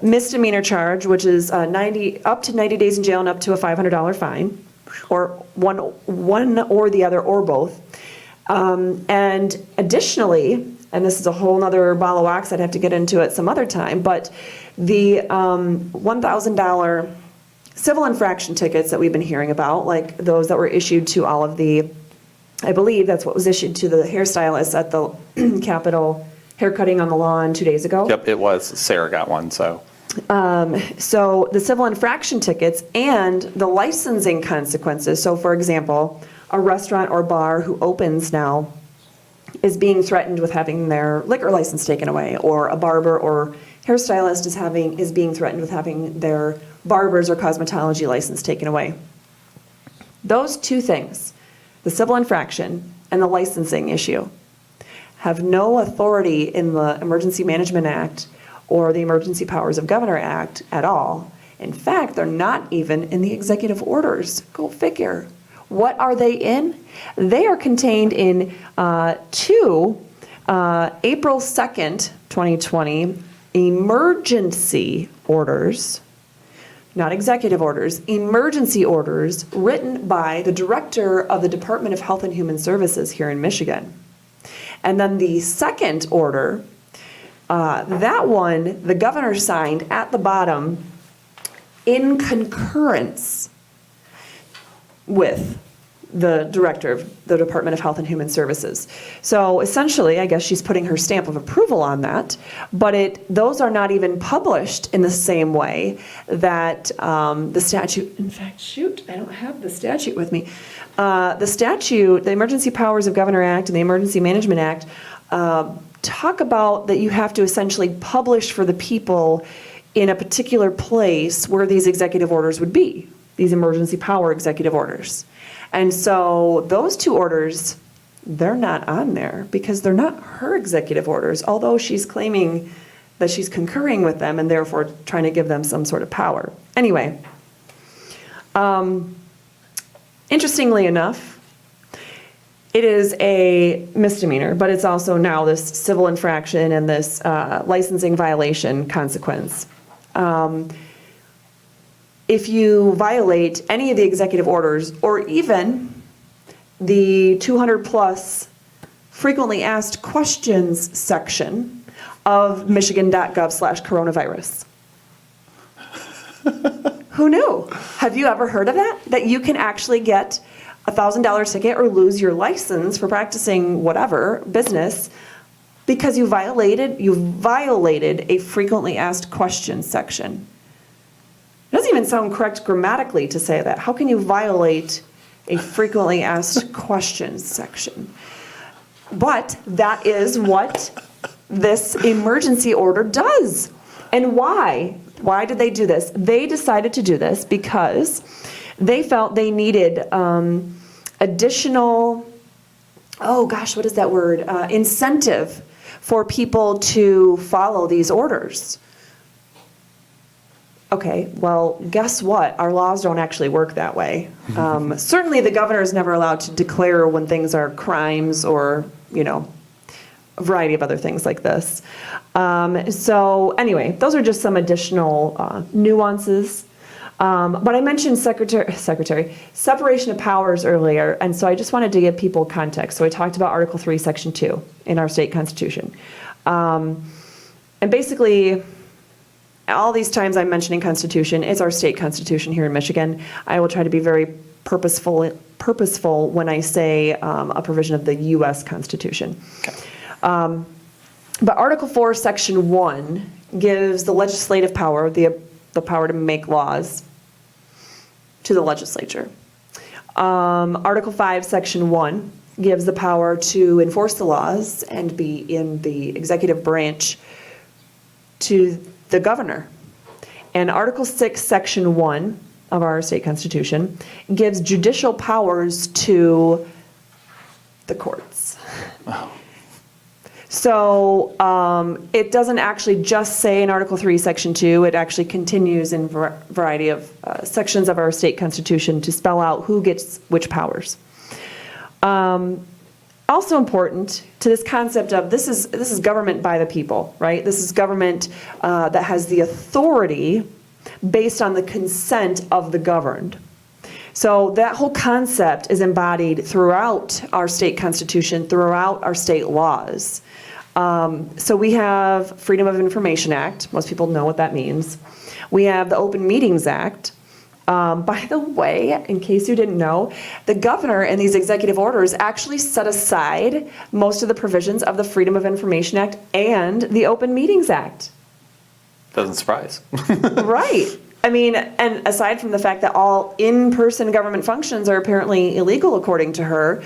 misdemeanor charge, which is up to 90 days in jail and up to a $500 fine, or one or the other or both. And additionally, and this is a whole nother ball of wax I'd have to get into at some other time, but the $1,000 civil infraction tickets that we've been hearing about, like those that were issued to all of the, I believe that's what was issued to the hairstylists at the Capitol haircutting on the lawn 2 days ago. Yep, it was. Sarah got one, so. So the civil infraction tickets and the licensing consequences. So for example, a restaurant or bar who opens now is being threatened with having their liquor license taken away, or a barber or hairstylist is being threatened with having their barber's or cosmetology license taken away. Those two things, the civil infraction and the licensing issue, have no authority in the Emergency Management Act or the Emergency Powers of Governor Act at all. In fact, they're not even in the executive orders. Go figure. What are they in? They are contained in two April 2nd, 2020 emergency orders, not executive orders, emergency orders written by the director of the Department of Health and Human Services here in Michigan. And then the second order, that one, the governor signed at the bottom in concurrence with the director of the Department of Health and Human Services. So essentially, I guess she's putting her stamp of approval on that, but those are not even published in the same way that the statute, in fact, shoot, I don't have the statute with me. The statute, the Emergency Powers of Governor Act and the Emergency Management Act talk about that you have to essentially publish for the people in a particular place where these executive orders would be, these emergency power executive orders. And so those two orders, they're not on there because they're not her executive orders, although she's claiming that she's concurring with them and therefore trying to give them some sort of power. Anyway, interestingly enough, it is a misdemeanor, but it's also now this civil infraction and this licensing violation consequence. If you violate any of the executive orders or even the 200 plus frequently asked questions section of michigan.gov/coronavirus. Who knew? Have you ever heard of that? That you can actually get a $1,000 ticket or lose your license for practicing whatever business because you violated a frequently asked questions section. It doesn't even sound correct grammatically to say that. How can you violate a frequently asked questions section? But that is what this emergency order does. And why? Why did they do this? They decided to do this because they felt they needed additional, what is that word? Incentive for people to follow these orders. Okay, well, guess what? Our laws don't actually work that way. Certainly the governor is never allowed to declare when things are crimes or, a variety of other things like this. So anyway, those are just some additional nuances. But I mentioned separation of powers earlier, and so I just wanted to give people context. So I talked about Article 3, Section 2 in our state constitution. And basically, all these times I'm mentioning Constitution, it's our state constitution here in Michigan. I will try to be very purposeful when I say a provision of the U.S. Constitution. Okay. But Article 4, Section 1 gives the legislative power, the power to make laws, to the legislature. Article 5, Section 1 gives the power to enforce the laws and be in the executive branch to the governor. And Article 6, Section 1 of our state constitution gives judicial powers to the courts. Wow. So it doesn't actually just say in Article 3, Section 2, it actually continues in a variety of sections of our state constitution to spell out who gets which powers. Also important to this concept of this is government by the people, right? This is government that has the authority based on the consent of the governed. So that whole concept is embodied throughout our state constitution, throughout our state laws. So we have Freedom of Information Act. Most people know what that means. We have the Open Meetings Act. By the way, in case you didn't know, the governor in these executive orders actually set aside most of the provisions of the Freedom of Information Act and the Open Meetings Act. Doesn't surprise. Right. I mean, and aside from the fact that all in-person government functions are apparently illegal according to her,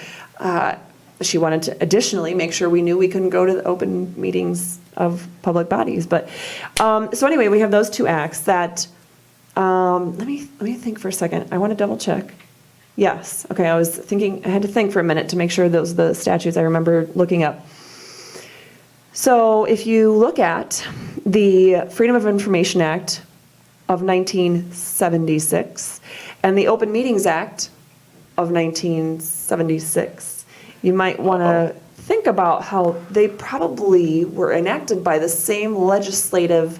she wanted to additionally make sure we knew we couldn't go to the open meetings of public bodies. But so anyway, we have those two acts that, let me think for a second. I want to double check. Yes. Okay. I was thinking, I had to think for a minute to make sure those are the statutes I remember looking up. So if you look at the Freedom of Information Act of 1976 and the Open Meetings Act of 1976, you might want to think about how they probably were enacted by the same legislative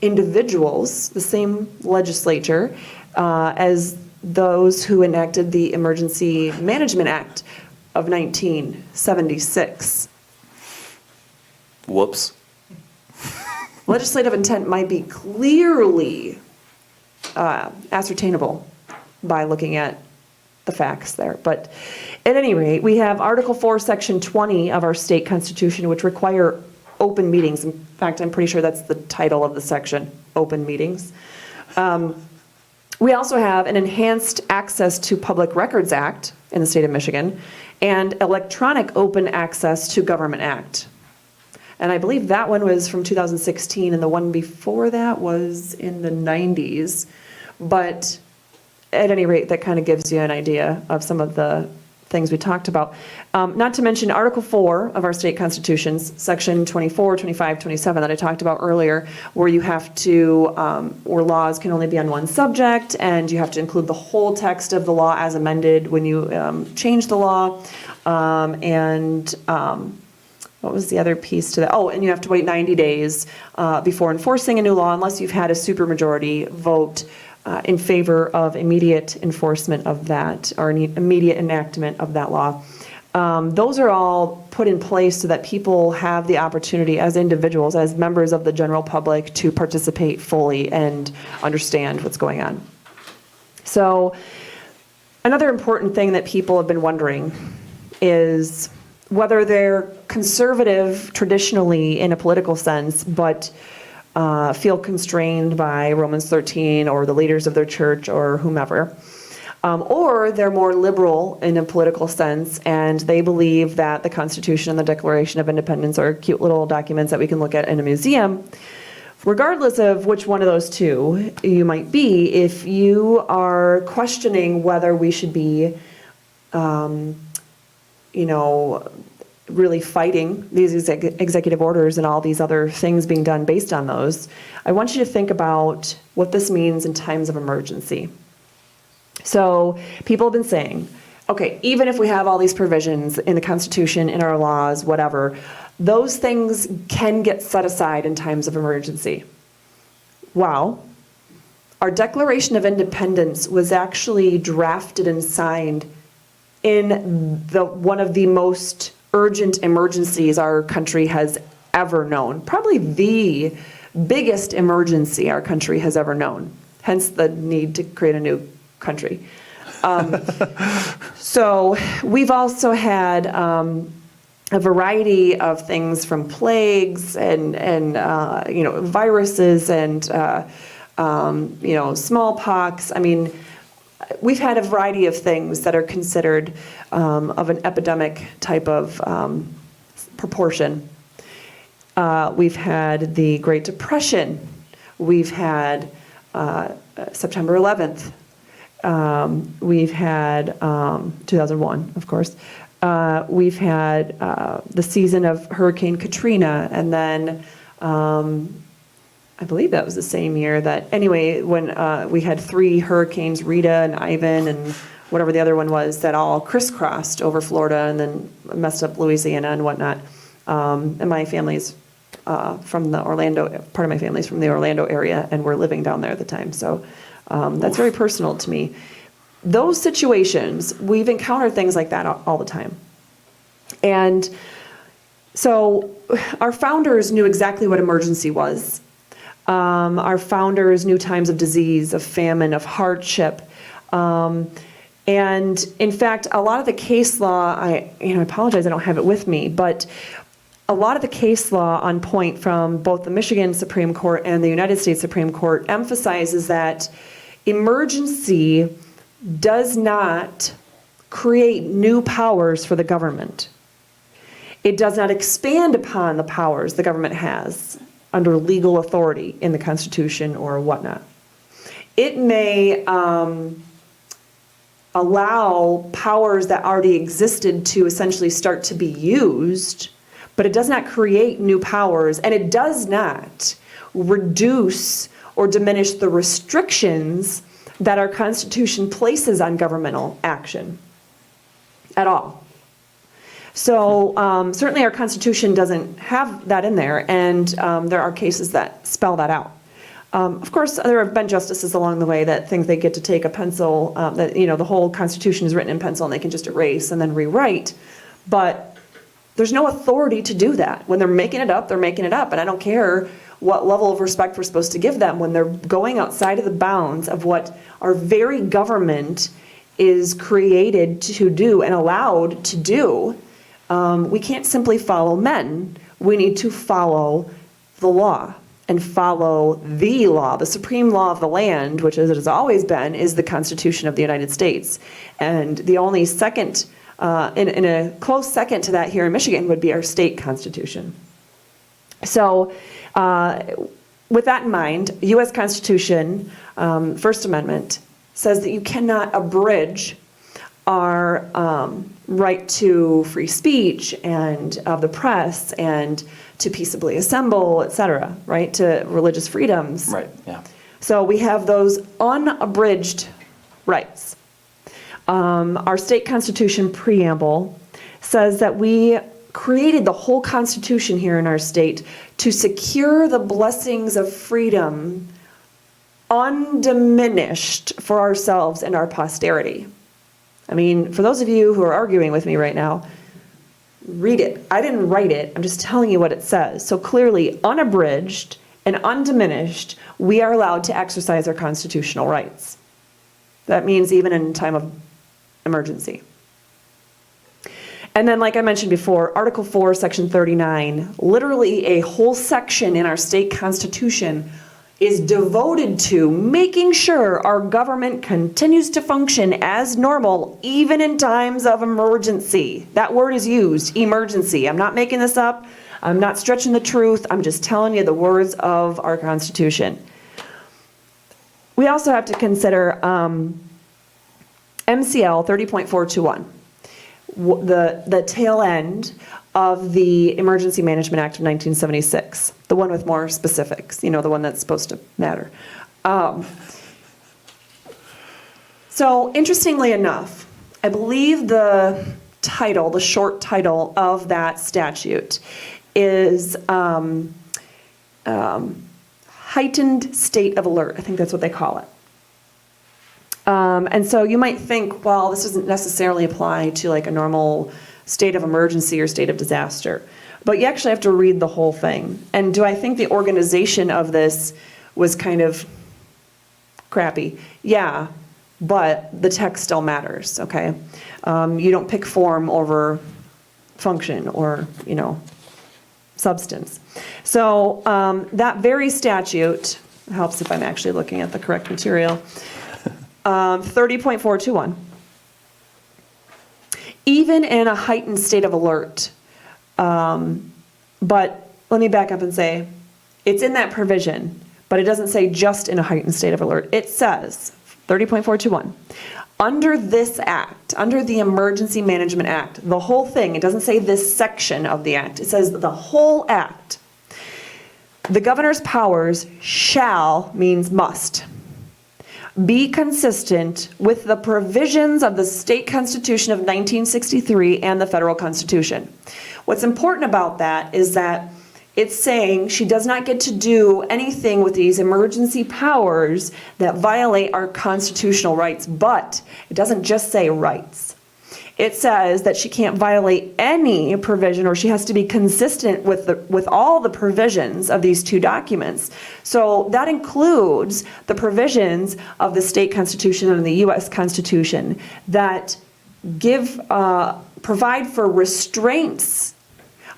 individuals, the same legislature, as those who enacted the Emergency Management Act of 1976. Whoops. Legislative intent might be clearly ascertainable by looking at the facts there. But at any rate, we have Article 4, Section 20 of our state constitution, which require open meetings. In fact, I'm pretty sure that's the title of the section, open meetings. We also have an Enhanced Access to Public Records Act in the state of Michigan and Electronic Open Access to Government Act. And I believe that one was from 2016, and the one before that was in the 90s. But at any rate, that kind of gives you an idea of some of the things we talked about. Not to mention Article 4 of our state constitutions, Section 24, 25, 27 that I talked about earlier, where you have to, where laws can only be on one subject, and you have to include the whole text of the law as amended when you change the law. What was the other piece to that? Oh, and you have to wait 90 days before enforcing a new law unless you've had a supermajority vote in favor of immediate enforcement of that, or immediate enactment of that law. Those are all put in place so that people have the opportunity as individuals, as members of the general public, to participate fully and understand what's going on. So another important thing that people have been wondering is whether they're conservative traditionally in a political sense, but feel constrained by Romans 13 or the leaders of their church or whomever. Or they're more liberal in a political sense, and they believe that the Constitution and the Declaration of Independence are cute little documents that we can look at in a museum. Regardless of which one of those two you might be, if you are questioning whether we should be, really fighting these executive orders and all these other things being done based on those, I want you to think about what this means in times of emergency. So people have been saying, okay, even if we have all these provisions in the Constitution, in our laws, whatever, those things can get set aside in times of emergency. Wow. Our Declaration of Independence was actually drafted and signed in one of the most urgent emergencies our country has ever known. Probably the biggest emergency our country has ever known, hence the need to create a new country. So we've also had a variety of things from plagues and viruses and smallpox. I mean, we've had a variety of things that are considered of an epidemic type of proportion. We've had the Great Depression. We've had September 11th. We've had 2001, of course. We've had the season of Hurricane Katrina, and then I believe that was the same year that, anyway, when we had 3 hurricanes, Rita and Ivan and whatever the other one was, that all crisscrossed over Florida and then messed up Louisiana and whatnot. And my family's from the Orlando, part of my family's from the Orlando area, and we're living down there at the time. So that's very personal to me. Those situations, we've encountered things like that all the time. And so our founders knew exactly what emergency was. Our founders knew times of disease, of famine, of hardship. And in fact, a lot of the case law, I apologize, I don't have it with me, but a lot of the case law on point from both the Michigan Supreme Court and the United States Supreme Court emphasizes that emergency does not create new powers for the government. It does not expand upon the powers the government has under legal authority in the Constitution or whatnot. It may allow powers that already existed to essentially start to be used, but it does not create new powers, and it does not reduce or diminish the restrictions that our Constitution places on governmental action at all. So certainly our Constitution doesn't have that in there, and there are cases that spell that out. Of course, there have been justices along the way that think they get to take a pencil, that the whole Constitution is written in pencil and they can just erase and then rewrite, but there's no authority to do that. When they're making it up, they're making it up, and I don't care what level of respect we're supposed to give them when they're going outside of the bounds of what our very government is created to do and allowed to do. We can't simply follow men. We need to follow the law and follow the law. The supreme law of the land, which as it has always been, is the Constitution of the United States. And the only second, in a close second to that here in Michigan, would be our state constitution. So with that in mind, U.S. Constitution, First Amendment, says that you cannot abridge our right to free speech and of the press and to peaceably assemble, et cetera, right, to religious freedoms. Right, yeah. So we have those unabridged rights. Our state constitution preamble says that we created the whole Constitution here in our state to secure the blessings of freedom undiminished for ourselves and our posterity. I mean, for those of you who are arguing with me right now, read it. I didn't write it. I'm just telling you what it says. So clearly, unabridged and undiminished, we are allowed to exercise our constitutional rights. That means even in time of emergency. And then, like I mentioned before, Article 4, Section 39, literally a whole section in our state constitution is devoted to making sure our government continues to function as normal, even in times of emergency. That word is used, emergency. I'm not making this up. I'm not stretching the truth. I'm just telling you the words of our Constitution. We also have to consider MCL 30.421. The tail end of the Emergency Management Act of 1976, the one with more specifics, the one that's supposed to matter. So interestingly enough, I believe the short title of that statute is heightened state of alert. I think that's what they call it. And so you might think, well, this doesn't necessarily apply to like a normal state of emergency or state of disaster. But you actually have to read the whole thing. And do I think the organization of this was kind of crappy? Yeah, but the text still matters, okay? You don't pick form over function or, substance. So that very statute, helps if I'm actually looking at the correct material, 30.421. Even in a heightened state of alert, but let me back up and say, it's in that provision, but it doesn't say just in a heightened state of alert. It says, 30.421, under this act, under the Emergency Management Act, the whole thing, it doesn't say this section of the act, it says the whole act, the governor's powers shall means must be consistent with the provisions of the state constitution of 1963 and the federal constitution. What's important about that is that it's saying she does not get to do anything with these emergency powers that violate our constitutional rights, but it doesn't just say rights. It says that she can't violate any provision, or she has to be consistent with all the provisions of these two documents. So that includes the provisions of the state constitution and the U.S. Constitution that provide for restraints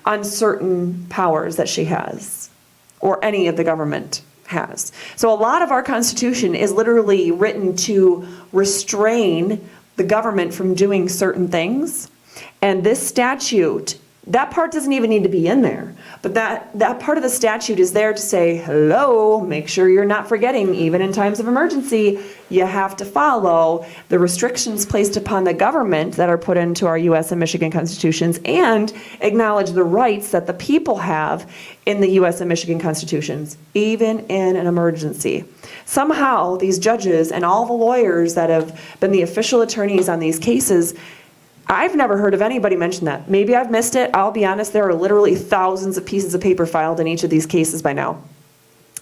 on certain powers that she has, or any of the government has. So a lot of our Constitution is literally written to restrain the government from doing certain things. And this statute, that part doesn't even need to be in there. But that part of the statute is there to say, hello, make sure you're not forgetting, even in times of emergency, you have to follow the restrictions placed upon the government that are put into our U.S. and Michigan constitutions, and acknowledge the rights that the people have in the U.S. and Michigan constitutions, even in an emergency. Somehow, these judges and all the lawyers that have been the official attorneys on these cases, I've never heard of anybody mention that. Maybe I've missed it. I'll be honest, there are literally thousands of pieces of paper filed in each of these cases by now.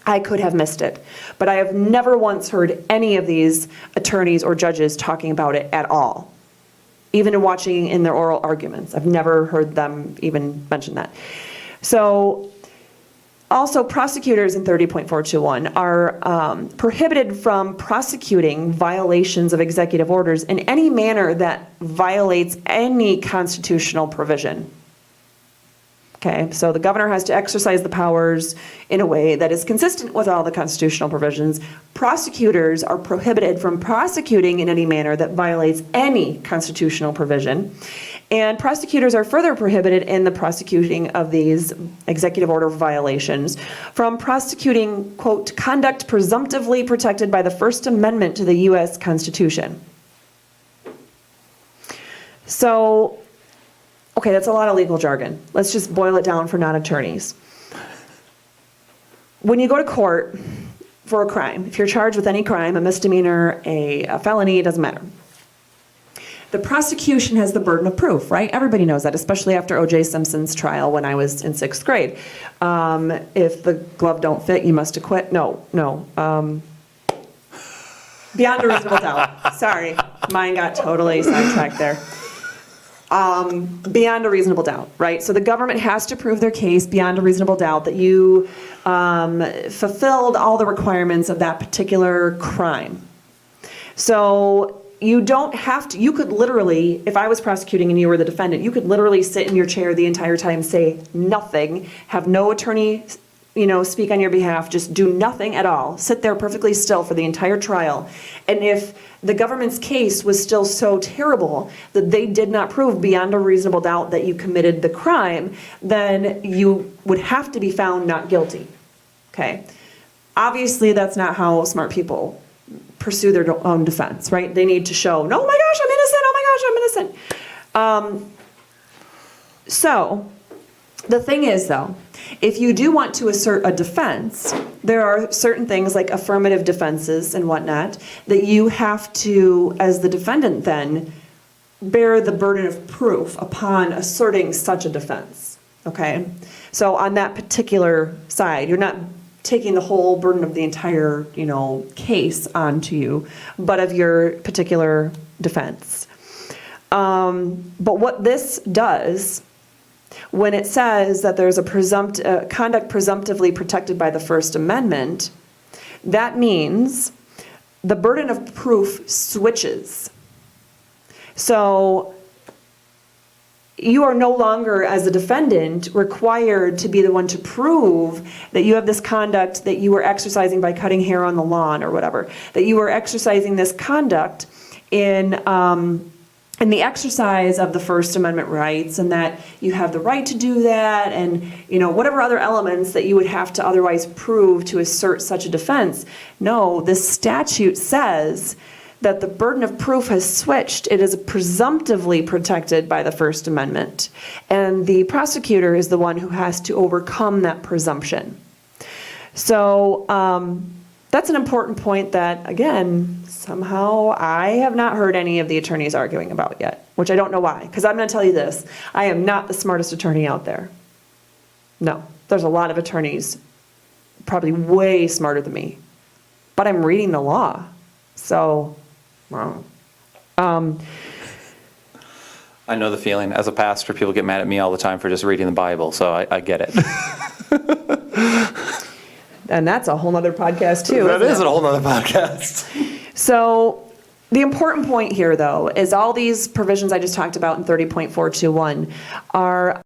I could have missed it. But I have never once heard any of these attorneys or judges talking about it at all. Even in watching in their oral arguments, I've never heard them even mention that. So, also, prosecutors in 30.421 are prohibited from prosecuting violations of executive orders in any manner that violates any constitutional provision. Okay, so the governor has to exercise the powers in a way that is consistent with all the constitutional provisions. Prosecutors are prohibited from prosecuting in any manner that violates any constitutional provision. And prosecutors are further prohibited in the prosecuting of these executive order violations from prosecuting, quote, conduct presumptively protected by the First Amendment to the U.S. Constitution. So, okay, that's a lot of legal jargon. Let's just boil it down for non-attorneys. When you go to court for a crime, if you're charged with any crime, a misdemeanor, a felony, it doesn't matter. The prosecution has the burden of proof, right? Everybody knows that, especially after O.J. Simpson's trial when I was in 6th grade. If the glove don't fit, you must acquit. No. Beyond a reasonable doubt. Sorry, mine got totally sidetracked there. Beyond a reasonable doubt, right? So the government has to prove their case beyond a reasonable doubt that you fulfilled all the requirements of that particular crime. So you don't have to, you could literally, if I was prosecuting and you were the defendant, you could literally sit in your chair the entire time, say nothing, have no attorney, speak on your behalf, just do nothing at all, sit there perfectly still for the entire trial. And if the government's case was still so terrible that they did not prove beyond a reasonable doubt that you committed the crime, then you would have to be found not guilty, okay? Obviously, that's not how smart people pursue their own defense, right? They need to show, no, oh my gosh, I'm innocent, oh my gosh, I'm innocent. So, the thing is, though, if you do want to assert a defense, there are certain things like affirmative defenses and whatnot that you have to, as the defendant then, bear the burden of proof upon asserting such a defense, okay? So on that particular side, you're not taking the whole burden of the entire, case onto you, but of your particular defense. But what this does, when it says that there's a conduct presumptively protected by the First Amendment, that means the burden of proof switches. So you are no longer, as a defendant, required to be the one to prove that you have this conduct that you were exercising by cutting hair on the lawn or whatever, that you were exercising this conduct in the exercise of the First Amendment rights, and that you have the right to do that, and whatever other elements that you would have to otherwise prove to assert such a defense. No, this statute says that the burden of proof has switched. It is presumptively protected by the First Amendment, and the prosecutor is the one who has to overcome that presumption. So that's an important point that, again, somehow I have not heard any of the attorneys arguing about yet, which I don't know why, because I'm going to tell you this. I am not the smartest attorney out there. No, there's a lot of attorneys probably way smarter than me, but I'm reading the law. So, wow. I know the feeling. As a pastor, people get mad at me all the time for just reading the Bible, so I get it. And that's a whole nother podcast too. That is a whole nother podcast. So the important point here, though, is all these provisions I just talked about in 30.421 are,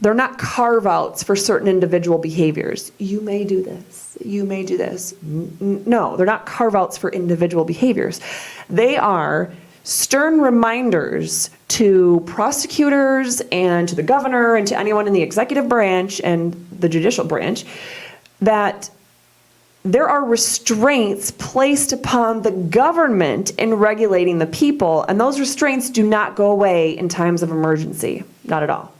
they're not carve-outs for certain individual behaviors. You may do this. You may do this. No, they're not carve-outs for individual behaviors. They are stern reminders to prosecutors and to the governor and to anyone in the executive branch and the judicial branch that there are restraints placed upon the government in regulating the people, and those restraints do not go away in times of emergency, not at all.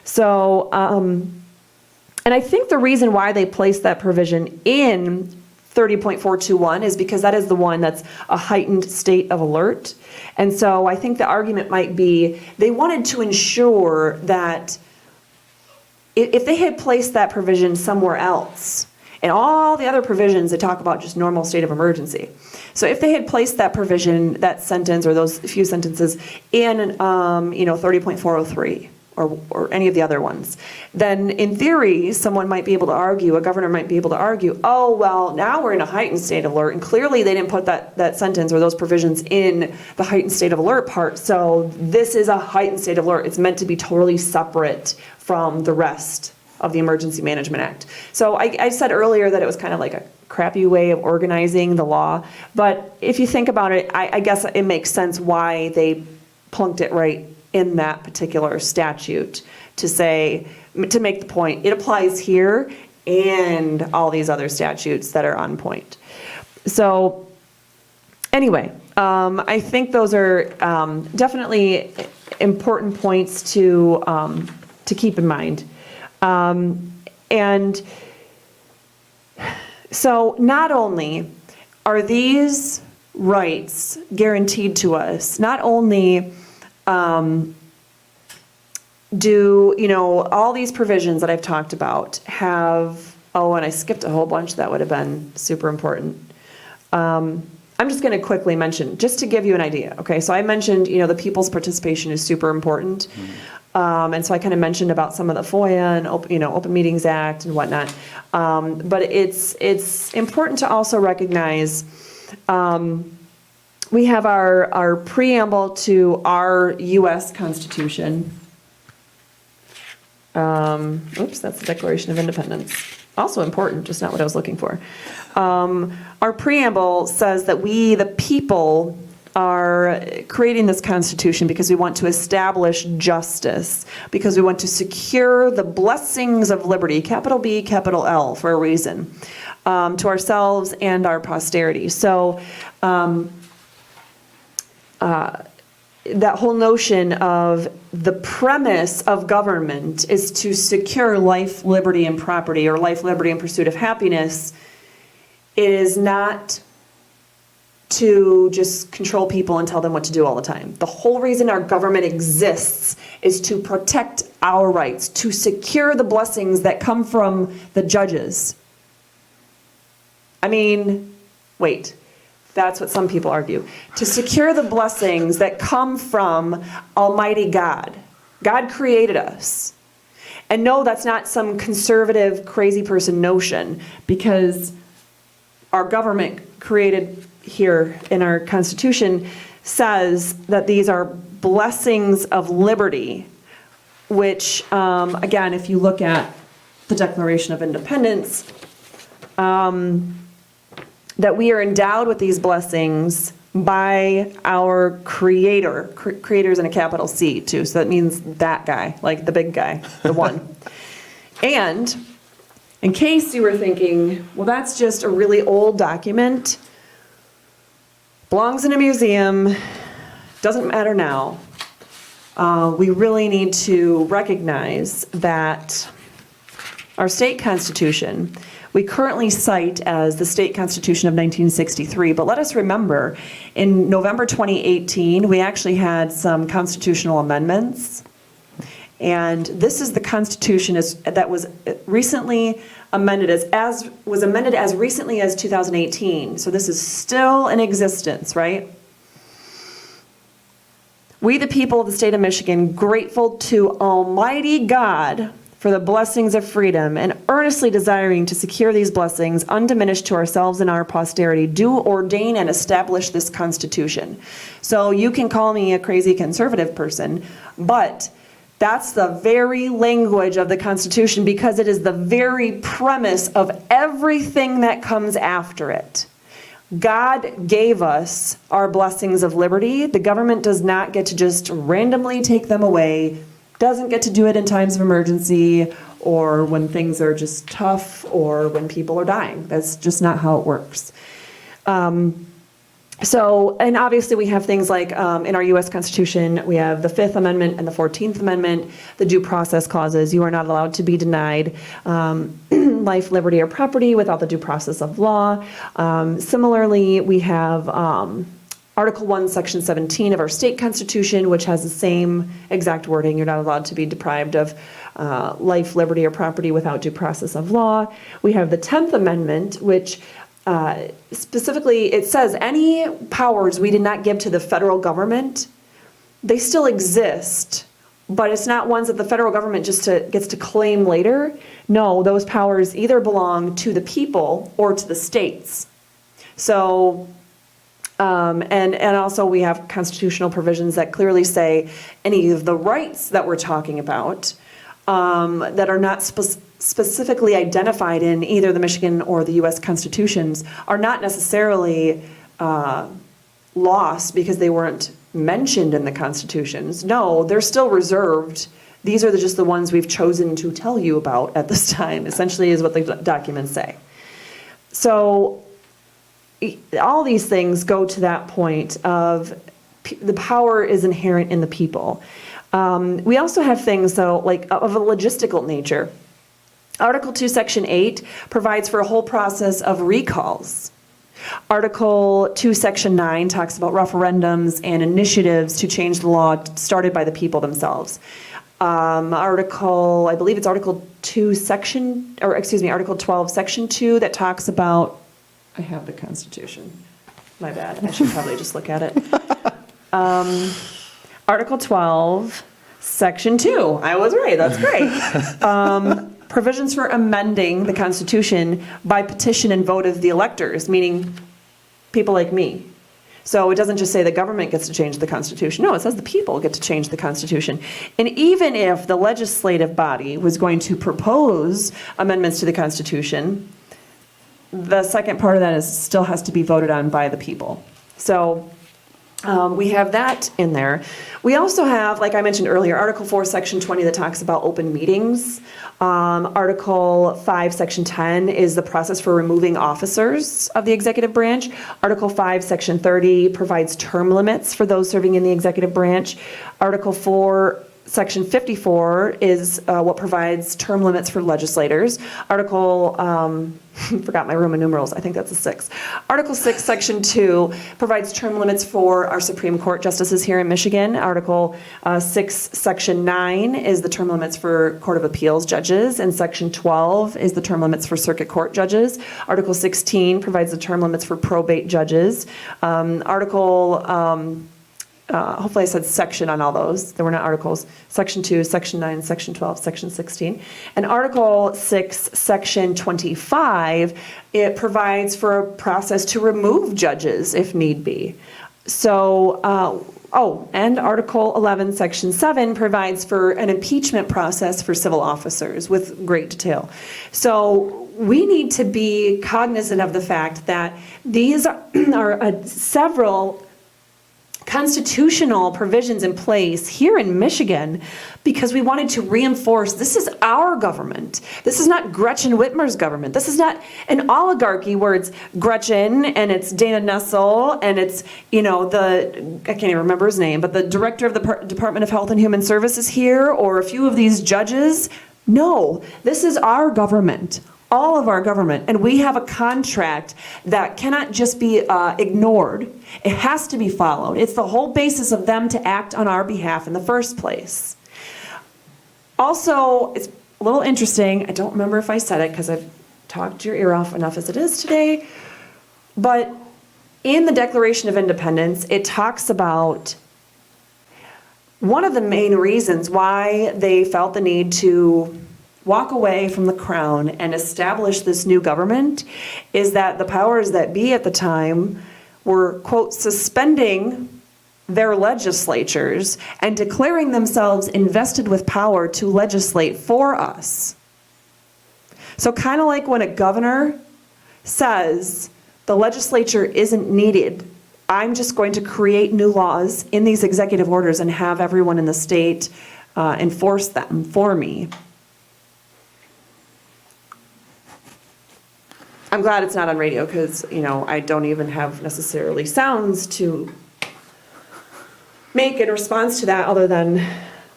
So, and I think the reason why they placed that provision in 30.421 is because that is the one that's a heightened state of alert. And so I think the argument might be they wanted to ensure that if they had placed that provision somewhere else, and all the other provisions that talk about just normal state of emergency. So if they had placed that provision, that sentence, or those few sentences in, 30.403 or any of the other ones, then in theory, someone might be able to argue, a governor might be able to argue, oh, well, now we're in a heightened state of alert, and clearly they didn't put that sentence or those provisions in the heightened state of alert part, so this is a heightened state of alert. It's meant to be totally separate from the rest of the Emergency Management Act. So I said earlier that it was kind of like a crappy way of organizing the law, but if you think about it, I guess it makes sense why they plunked it right in that particular statute to make the point, it applies here and all these other statutes that are on point. So anyway, I think those are definitely important points to keep in mind. And so not only are these rights guaranteed to us, not only do, all these provisions that I've talked about have, and I skipped a whole bunch that would have been super important. I'm just going to quickly mention, just to give you an idea, okay? So I mentioned, the people's participation is super important. And so I kind of mentioned about some of the FOIA and, Open Meetings Act and whatnot. But it's important to also recognize we have our preamble to our U.S. Constitution. Oops, that's the Declaration of Independence. Also important, just not what I was looking for. Our preamble says that we, the people, are creating this Constitution because we want to establish justice, because we want to secure the blessings of liberty, capital B, capital L, for a reason, to ourselves and our posterity. So that whole notion of the premise of government is to secure life, liberty, and property, or life, liberty, and pursuit of happiness. It is not to just control people and tell them what to do all the time. The whole reason our government exists is to protect our rights, to secure the blessings that come from the judges. Wait. That's what some people argue. To secure the blessings that come from Almighty God. God created us. And no, that's not some conservative, crazy person notion, because our government created here in our Constitution says that these are blessings of liberty, which, again, if you look at the Declaration of Independence, that we are endowed with these blessings by our Creator. Creator's in a capital C, too, so that means that guy, like the big guy, the one. And in case you were thinking, well, that's just a really old document, belongs in a museum, doesn't matter now, we really need to recognize that our state constitution, we currently cite as the state constitution of 1963, but let us remember, in November 2018, we actually had some constitutional amendments, and this is the Constitution that was recently amended was amended as recently as 2018. So this is still in existence, right? We, the people of the state of Michigan, grateful to Almighty God for the blessings of freedom and earnestly desiring to secure these blessings undiminished to ourselves and our posterity, do ordain and establish this Constitution. So you can call me a crazy conservative person, but that's the very language of the Constitution, because it is the very premise of everything that comes after it. God gave us our blessings of liberty. The government does not get to just randomly take them away, doesn't get to do it in times of emergency or when things are just tough or when people are dying. That's just not how it works. And obviously we have things like in our U.S. Constitution, we have the 5th Amendment and the 14th Amendment, the due process clauses. You are not allowed to be denied life, liberty, or property without the due process of law. Similarly, we have Article 1, Section 17 of our state constitution, which has the same exact wording. You're not allowed to be deprived of life, liberty, or property without due process of law. We have the 10th Amendment, which specifically, it says any powers we did not give to the federal government, they still exist, but it's not ones that the federal government just gets to claim later. No, those powers either belong to the people or to the states. So, and also we have constitutional provisions that clearly say any of the rights that we're talking about that are not specifically identified in either the Michigan or the U.S. constitutions are not necessarily lost because they weren't mentioned in the constitutions. No, they're still reserved. These are just the ones we've chosen to tell you about at this time, essentially is what the documents say. So all these things go to that point of the power is inherent in the people. We also have things, though, like of a logistical nature. Article 2, Section 8 provides for a whole process of recalls. Article 2, Section 9 talks about referendums and initiatives to change the law started by the people themselves. I believe it's Article 12, Section 2 that talks about, I have the Constitution. My bad. I should probably just look at it. Article 12, Section 2. I was right. That's great. Provisions for amending the Constitution by petition and vote of the electors, meaning people like me. So it doesn't just say the government gets to change the Constitution. No, it says the people get to change the Constitution. And even if the legislative body was going to propose amendments to the Constitution, the second part of that still has to be voted on by the people. So we have that in there. We also have, like I mentioned earlier, Article 4, Section 20 that talks about open meetings. Article 5, Section 10 is the process for removing officers of the executive branch. Article 5, Section 30 provides term limits for those serving in the executive branch. Article 4, Section 54 is what provides term limits for legislators. Article, forgot my Roman numerals, I think that's a 6. Article 6, Section 2 provides term limits for our Supreme Court justices here in Michigan. Article 6, Section 9 is the term limits for Court of Appeals judges, and Section 12 is the term limits for circuit court judges. Article 16 provides the term limits for probate judges. Hopefully I said section on all those. There were not articles. Section 2, Section 9, Section 12, Section 16. And Article 6, Section 25, it provides for a process to remove judges if need be. So, and Article 11, Section 7 provides for an impeachment process for civil officers with great detail. So we need to be cognizant of the fact that these are several constitutional provisions in place here in Michigan because we wanted to reinforce this is our government. This is not Gretchen Whitmer's government. This is not an oligarchy where it's Gretchen and it's Dana Nessel and it's, I can't even remember his name, but the director of the Department of Health and Human Services here or a few of these judges. No, this is our government. All of our government, and we have a contract that cannot just be ignored. It has to be followed. It's the whole basis of them to act on our behalf in the first place. Also, it's a little interesting. I don't remember if I said it because I've talked your ear off enough as it is today, but in the Declaration of Independence, it talks about one of the main reasons why they felt the need to walk away from the crown and establish this new government is that the powers that be at the time were, quote, suspending their legislatures and declaring themselves invested with power to legislate for us. So kind of like when a governor says the legislature isn't needed, I'm just going to create new laws in these executive orders and have everyone in the state enforce them for me. I'm glad it's not on radio because, I don't even have necessarily sounds to make in response to that other than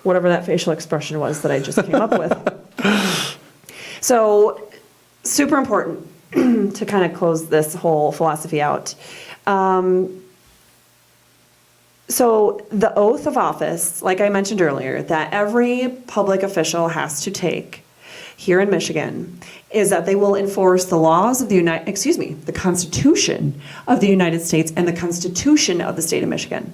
whatever that facial expression was that I just came up with. So, super important to kind of close this whole philosophy out. So, the oath of office, like I mentioned earlier, that every public official has to take here in Michigan is that they will enforce the laws of the Constitution of the United States and the Constitution of the state of Michigan.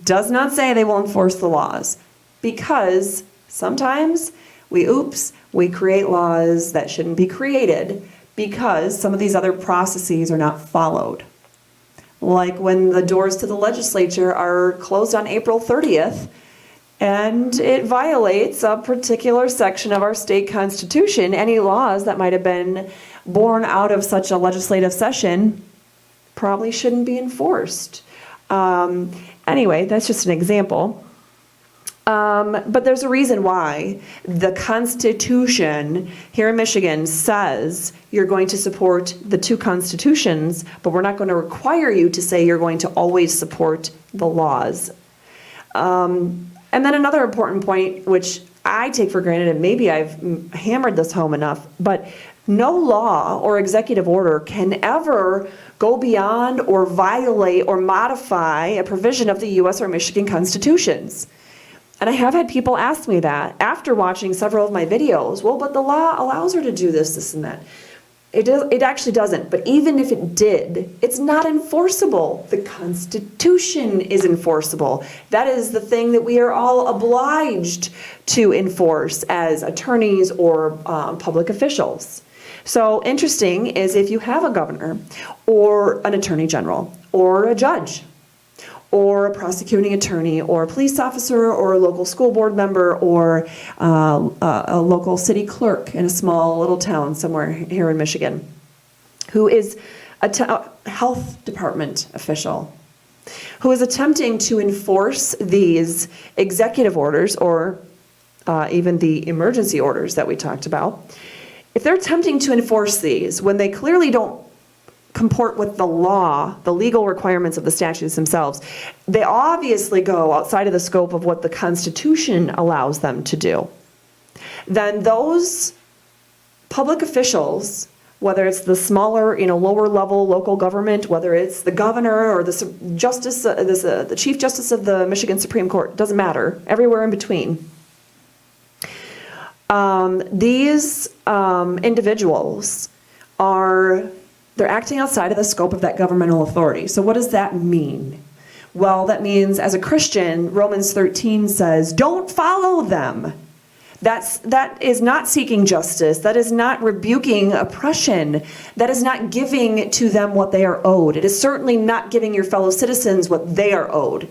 Does not say they will enforce the laws because sometimes we create laws that shouldn't be created because some of these other processes are not followed. Like when the doors to the legislature are closed on April 30th, and it violates a particular section of our state constitution. Any laws that might have been born out of such a legislative session probably shouldn't be enforced. Anyway, that's just an example. But there's a reason why the Constitution here in Michigan says you're going to support the two constitutions, but we're not going to require you to say you're going to always support the laws. And then another important point, which I take for granted, and maybe I've hammered this home enough, but no law or executive order can ever go beyond or violate or modify a provision of the U.S. or Michigan constitutions. And I have had people ask me that after watching several of my videos. Well, but the law allows her to do this, this, and that. It actually doesn't. But even if it did, it's not enforceable. The Constitution is enforceable. That is the thing that we are all obliged to enforce as attorneys or public officials. So interesting is if you have a governor or an attorney general or a judge or a prosecuting attorney, or a police officer, or a local school board member, or a local city clerk in a small little town somewhere here in Michigan, who is a health department official, who is attempting to enforce these executive orders, or even the emergency orders that we talked about. If they're attempting to enforce these when they clearly don't comport with the law, the legal requirements of the statutes themselves, they obviously go outside of the scope of what the Constitution allows them to do, then those public officials, whether it's the smaller, lower level local government, whether it's the governor or the Chief Justice of the Michigan Supreme Court, doesn't matter, everywhere in between. These individuals they're acting outside of the scope of that governmental authority. So what does that mean? Well, that means as a Christian, Romans 13 says, don't follow them. That is not seeking justice. That is not rebuking oppression. That is not giving to them what they are owed. It is certainly not giving your fellow citizens what they are owed.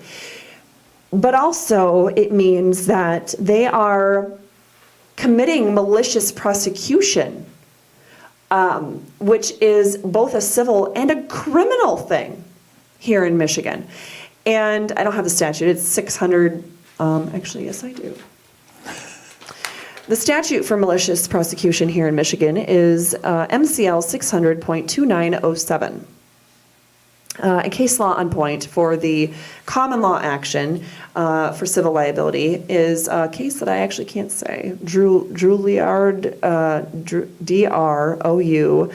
But also it means that they are committing malicious prosecution, which is both a civil and a criminal thing here in Michigan. And I don't have the statute, it's 600, actually, yes I do. The statute for malicious prosecution here in Michigan is MCL 600.2907. A case law on point for the common law action for civil liability is a case that I actually can't say. Drouillard, D-R-O-U-I-L-L-A-R-D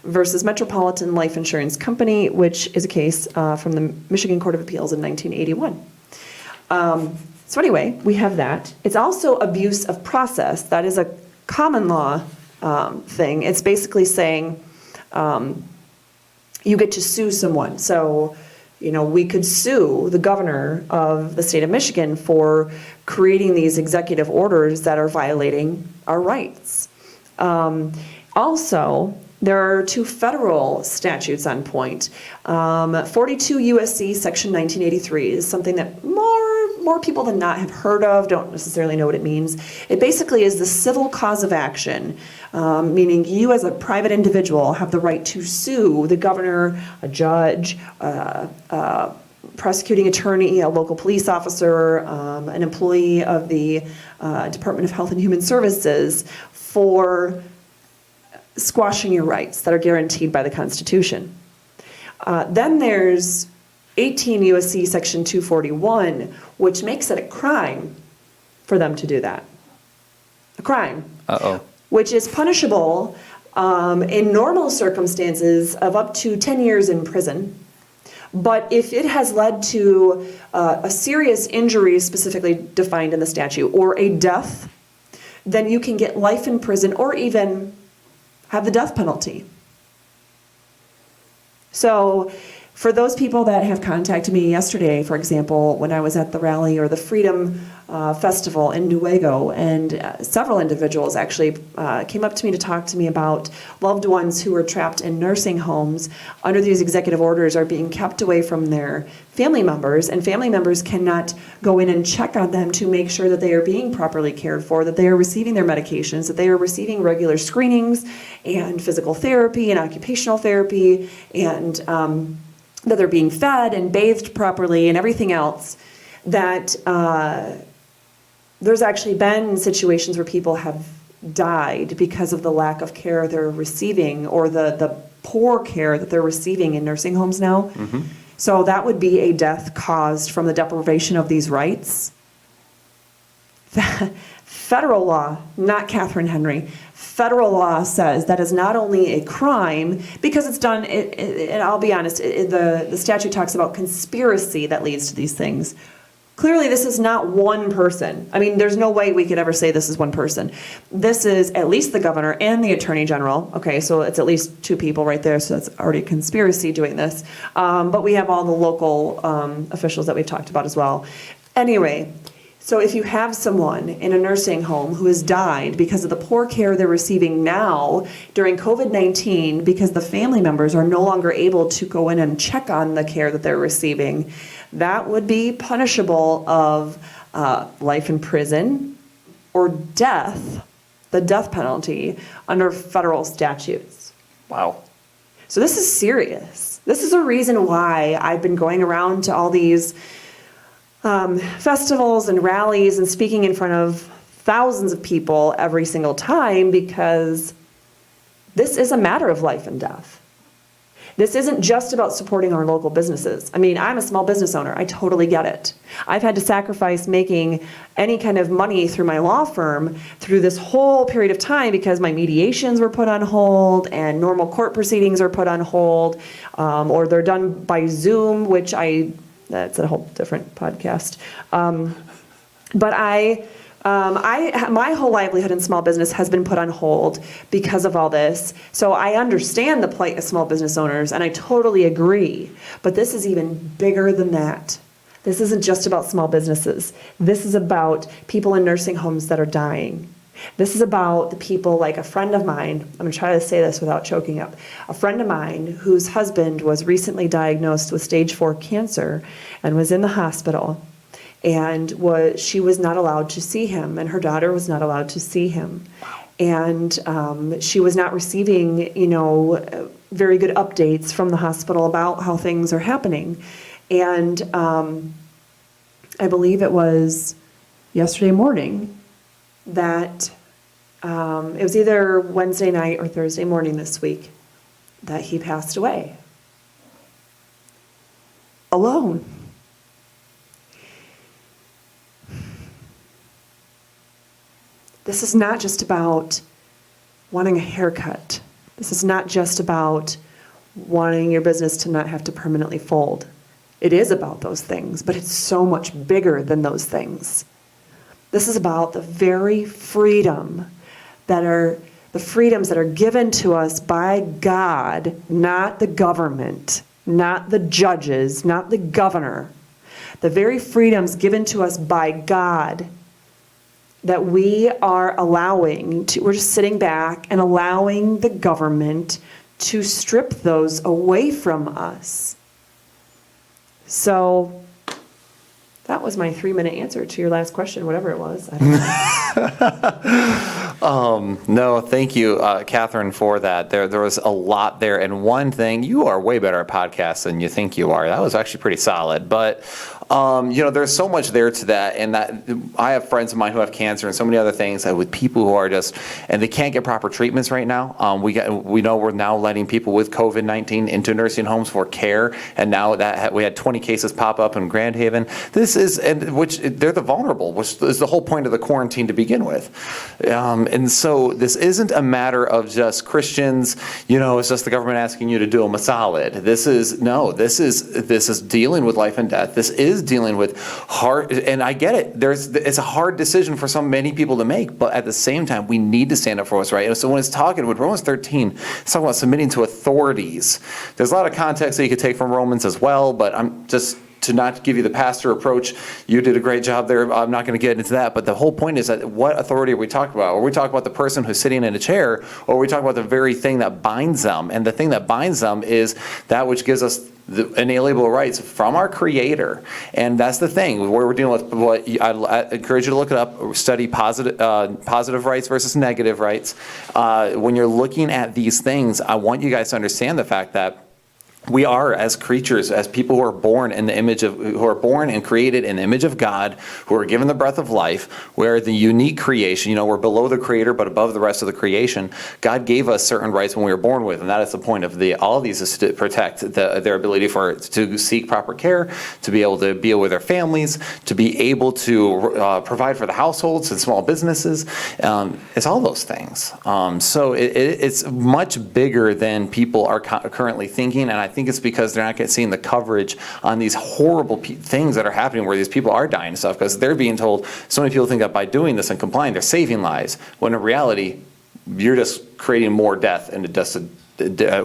versus Metropolitan Life Insurance Company, which is a case from the Michigan Court of Appeals in 1981. So anyway, we have that. It's also abuse of process. That is a common law thing. It's basically saying you get to sue someone. So, we could sue the governor of the state of Michigan for creating these executive orders that are violating our rights. Also, there are two federal statutes on point. 42 U.S.C. Section 1983 is something that more people than not have heard of, don't necessarily know what it means. It basically is the civil cause of action, meaning you as a private individual have the right to sue the governor, a judge, a prosecuting attorney, a local police officer, an employee of the Department of Health and Human Services for squashing your rights that are guaranteed by the Constitution. Then there's 18 U.S.C. Section 241, which makes it a crime for them to do that. A crime. Uh-oh. Which is punishable in normal circumstances of up to 10 years in prison. But if it has led to a serious injury specifically defined in the statute or a death, then you can get life in prison or even have the death penalty. So for those people that have contacted me yesterday, for example, when I was at the rally or the Freedom Festival in Newaygo, and several individuals actually came up to me to talk to me about loved ones who were trapped in nursing homes under these executive orders are being kept away from their family members, and family members cannot go in and check on them to make sure that they are being properly cared for, that they are receiving their medications, that they are receiving regular screenings and physical therapy and occupational therapy and that they're being fed and bathed properly and everything else, that there's actually been situations where people have died because of the lack of care they're receiving, or the poor care that they're receiving in nursing homes now. So that would be a death caused from the deprivation of these rights. Federal law, not Catherine Henry, federal law says that is not only a crime, because it's done, and I'll be honest, the statute talks about conspiracy that leads to these things. Clearly, this is not one person. I mean, there's no way we could ever say this is one person. This is at least the governor and the attorney general. Okay, so it's at least two people right there, so that's already a conspiracy doing this. But we have all the local officials that we've talked about as well. Anyway, so if you have someone in a nursing home who has died because of the poor care they're receiving now during COVID-19, because the family members are no longer able to go in and check on the care that they're receiving, that would be punishable of life in prison or death, the death penalty, under federal statutes. Wow. So this is serious. This is a reason why I've been going around to all these festivals and rallies and speaking in front of thousands of people every single time, because this is a matter of life and death. This isn't just about supporting our local businesses. I mean, I'm a small business owner. I totally get it. I've had to sacrifice making any kind of money through my law firm through this whole period of time because my mediations were put on hold and normal court proceedings are put on hold, or they're done by Zoom, which that's a whole different podcast. But my whole livelihood in small business has been put on hold because of all this. So I understand the plight of small business owners, and I totally agree. But this is even bigger than that. This isn't just about small businesses. This is about people in nursing homes that are dying. This is about the people like a friend of mine. I'm going to try to say this without choking up. A friend of mine whose husband was recently diagnosed with stage 4 cancer and was in the hospital. And she was not allowed to see him, and her daughter was not allowed to see him. And she was not receiving, very good updates from the hospital about how things are happening. And I believe it was yesterday morning that it was either Wednesday night or Thursday morning this week that he passed away. Alone. This is not just about wanting a haircut. This is not just about wanting your business to not have to permanently fold. It is about those things, but it's so much bigger than those things. This is about the very freedoms that are given to us by God, not the government, not the judges, not the governor. The very freedoms given to us by God that we are we're just sitting back and allowing the government to strip those away from us. So that was my 3-minute answer to your last question, whatever it was. No, thank you, Catherine, for that. There was a lot there. And one thing, you are way better at podcasts than you think you are. That was actually pretty solid. But, there's so much there to that. And that I have friends of mine who have cancer and so many other things with people who are and they can't get proper treatments right now. We know we're now letting people with COVID-19 into nursing homes for care. And now that we had 20 cases pop up in Grand Haven. Which they're the vulnerable, which is the whole point of the quarantine to begin with. And so this isn't a matter of just Christians, it's just the government asking you to do them a solid. This is dealing with life and death. This is dealing with hard, and I get it. It's a hard decision for many people to make, but at the same time, we need to stand up for what's right. And so when it's talking with Romans 13, it's talking about submitting to authorities. There's a lot of context that you could take from Romans as well, but I'm just to not give you the pastor approach. You did a great job there. I'm not going to get into that. But the whole point is that what authority are we talking about? Are we talking about the person who's sitting in a chair, or are we talking about the very thing that binds them? And the thing that binds them is that which gives us the inalienable rights from our Creator. And that's the thing. Where we're dealing with, what I encourage you to look it up, study positive rights versus negative rights. When you're looking at these things, I want you guys to understand the fact that we are, as creatures, as people who are born in the image of, who are born and created in the image of God, who are given the breath of life, we're the unique creation. We're below the Creator, but above the rest of the creation. God gave us certain rights when we were born with, and that is the point of all of these, is to protect their ability to seek proper care, to be able to be with their families, to be able to provide for the households and small businesses. It's all those things. So it's much bigger than people are currently thinking, and I think it's because they're not seeing the coverage on these horrible things that are happening where these people are dying and stuff, because they're being told, so many people think that by doing this and complying, they're saving lives, when in reality, you're just creating more death and just a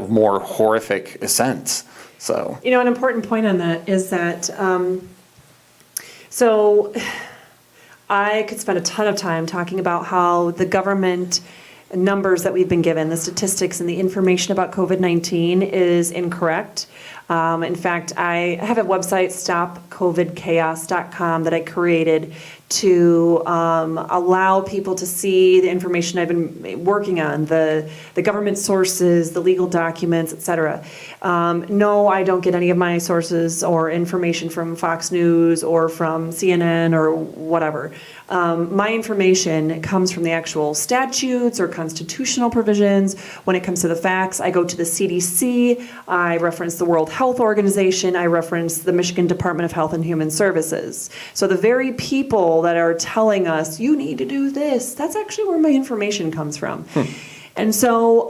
more horrific sense. So, an important point on that is that, so I could spend a ton of time talking about how the government numbers that we've been given, the statistics and the information about COVID-19 is incorrect. In fact, I have a website, stopcovidchaos.com, that I created to allow people to see the information I've been working on, the government sources, the legal documents, et cetera. No, I don't get any of my sources or information from Fox News or from CNN or whatever. My information comes from the actual statutes or constitutional provisions. When it comes to the facts, I go to the CDC, I reference the World Health Organization, I reference the Michigan Department of Health and Human Services. So the very people that are telling us, you need to do this, that's actually where my information comes from. And so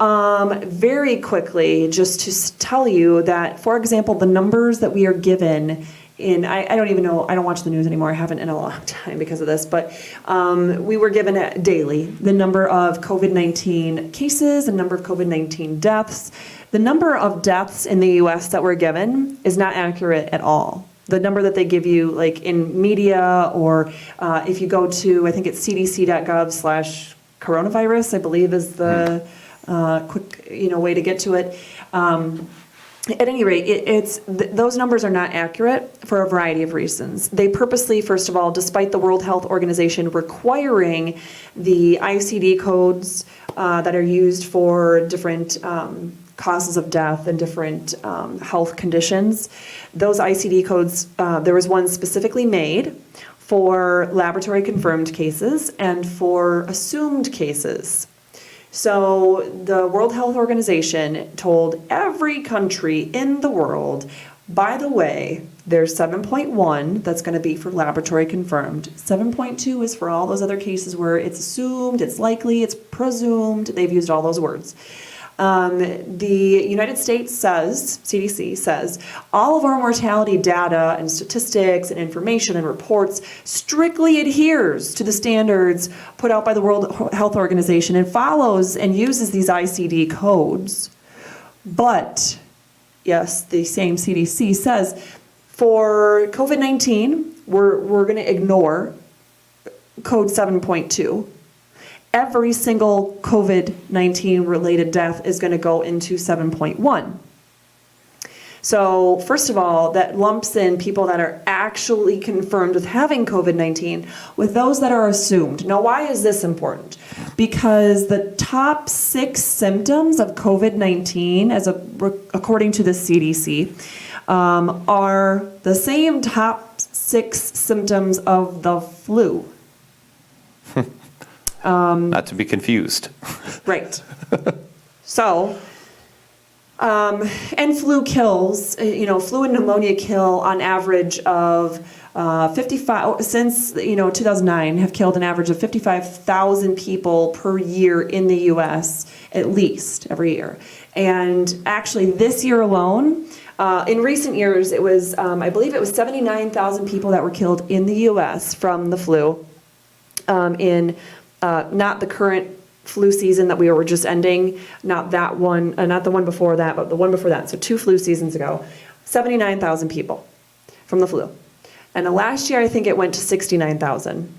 very quickly, just to tell you that, for example, the numbers that we are given I don't even know, I don't watch the news anymore, I haven't in a long time because of this, but we were given daily the number of COVID-19 cases, the number of COVID-19 deaths. The number of deaths in the US that we're given is not accurate at all. The number that they give you, like in media, or if you go to, I think it's cdc.gov/coronavirus, I believe is the quick way to get to it. At any rate, those numbers are not accurate for a variety of reasons. They purposely, first of all, despite the World Health Organization requiring the ICD codes that are used for different causes of death and different health conditions, those ICD codes, there was one specifically made for laboratory confirmed cases and for assumed cases. So the World Health Organization told every country in the world, by the way, there's 7.1 that's going to be for laboratory confirmed. 7.2 is for all those other cases where it's assumed, it's likely, it's presumed. They've used all those words. The United States says, CDC says, all of our mortality data and statistics and information and reports strictly adheres to the standards put out by the World Health Organization and follows and uses these ICD codes. But, yes, the same CDC says, for COVID-19, we're going to ignore code 7.2. Every single COVID-19 related death is going to go into 7.1. So first of all, that lumps in people that are actually confirmed with having COVID-19 with those that are assumed. Now, why is this important? Because the top 6 symptoms of COVID-19, according to the CDC, are the same top 6 symptoms of the flu. Not to be confused. Right. So, and flu kills, flu and pneumonia kill on average of 55, since 2009, have killed an average of 55,000 people per year in the US, at least every year. And actually this year alone, in recent years, it was, I believe it was 79,000 people that were killed in the US from the flu, not the current flu season that we were just ending, not that one, not the one before that, but the one before that. So 2 flu seasons ago, 79,000 people from the flu. And the last year, I think it went to 62,000.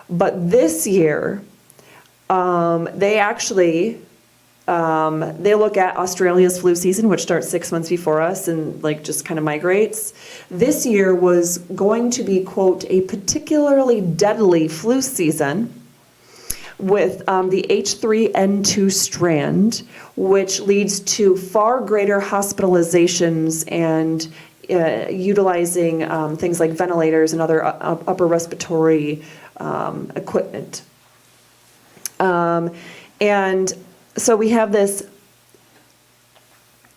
But this year, they actually, they look at Australia's flu season, which starts 6 months before us and just kind of migrates. This year was going to be, quote, a particularly deadly flu season, with the H3N2 strand, which leads to far greater hospitalizations and utilizing things like ventilators and other upper respiratory equipment. And so we have this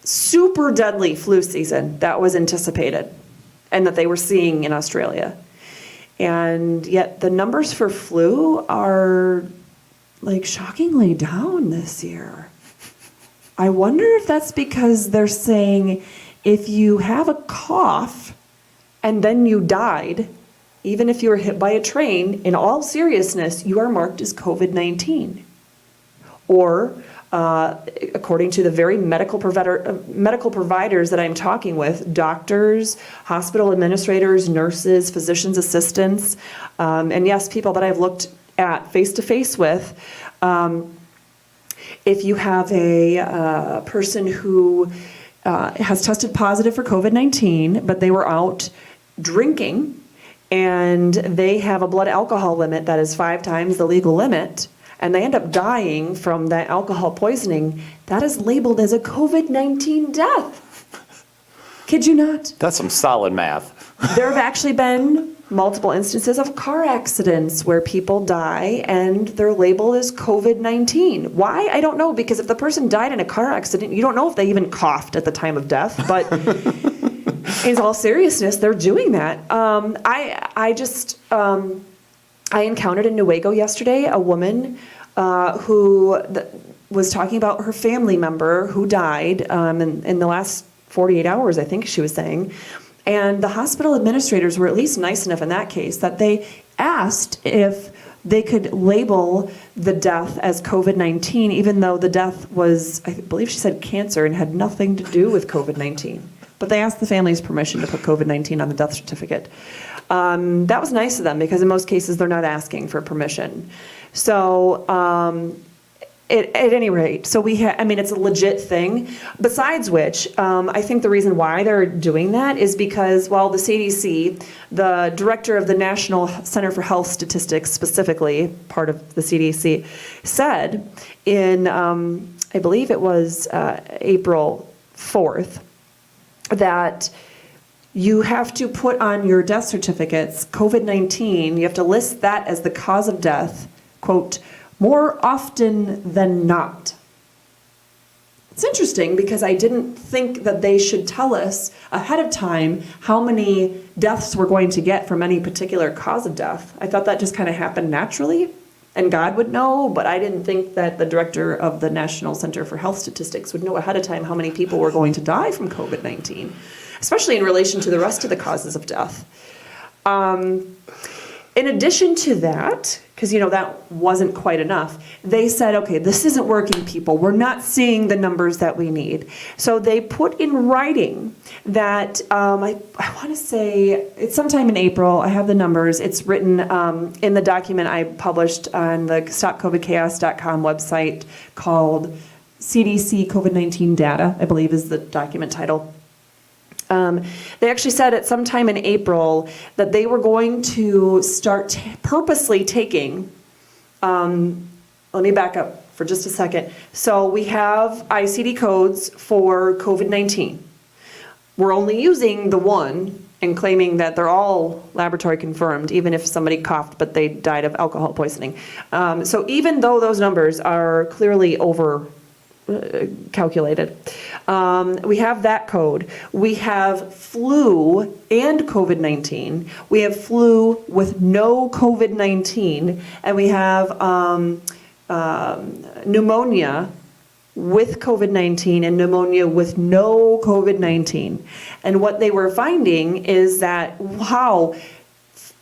super deadly flu season that was anticipated and that they were seeing in Australia. And yet the numbers for flu are like shockingly down this year. I wonder if that's because they're saying if you have a cough and then you died, even if you were hit by a train, in all seriousness, you are marked as COVID-19. Or, according to the very medical providers that I'm talking with, doctors, hospital administrators, nurses, physicians' assistants, and yes, people that I've looked at face-to-face with, if you have a person who has tested positive for COVID-19, but they were out drinking, and they have a blood alcohol limit that is 5 times the legal limit, and they end up dying from that alcohol poisoning, that is labeled as a COVID-19 death. Kid you not? That's some solid math. There have actually been multiple instances of car accidents where people die and they're labeled as COVID-19. Why? I don't know, because if the person died in a car accident, you don't know if they even coughed at the time of death, but in all seriousness, they're doing that. I encountered in Newaygo yesterday a woman who was talking about her family member who died in the last 48 hours, I think she was saying. And the hospital administrators were at least nice enough in that case that they asked if they could label the death as COVID-19, even though the death was, I believe she said cancer, and had nothing to do with COVID-19. But they asked the family's permission to put COVID-19 on the death certificate. That was nice of them, because in most cases they're not asking for permission. So at any rate, so it's a legit thing. Besides which, I think the reason why they're doing that is because, well, the CDC, the director of the National Center for Health Statistics, specifically part of the CDC, said in, I believe it was April 4th, that you have to put on your death certificates COVID-19, you have to list that as the cause of death, quote, more often than not. It's interesting because I didn't think that they should tell us ahead of time how many deaths we're going to get from any particular cause of death. I thought that just kind of happened naturally and God would know, but I didn't think that the director of the National Center for Health Statistics would know ahead of time how many people were going to die from COVID-19, especially in relation to the rest of the causes of death. In addition to that, because that wasn't quite enough, they said, okay, this isn't working, people. We're not seeing the numbers that we need. So they put in writing that, I want to say, it's sometime in April, I have the numbers, it's written in the document I published on the stopcovidchaos.com website called CDC COVID-19 Data, I believe is the document title. They actually said at some time in April that they were going to start purposely taking, let me back up for just a second. So we have ICD codes for COVID-19. We're only using the one and claiming that they're all laboratory confirmed, even if somebody coughed but they died of alcohol poisoning. So even though those numbers are clearly over calculated. We have that code. We have flu and COVID-19. We have flu with no COVID-19, and we have pneumonia with COVID-19 and pneumonia with no COVID-19. And what they were finding is that, wow,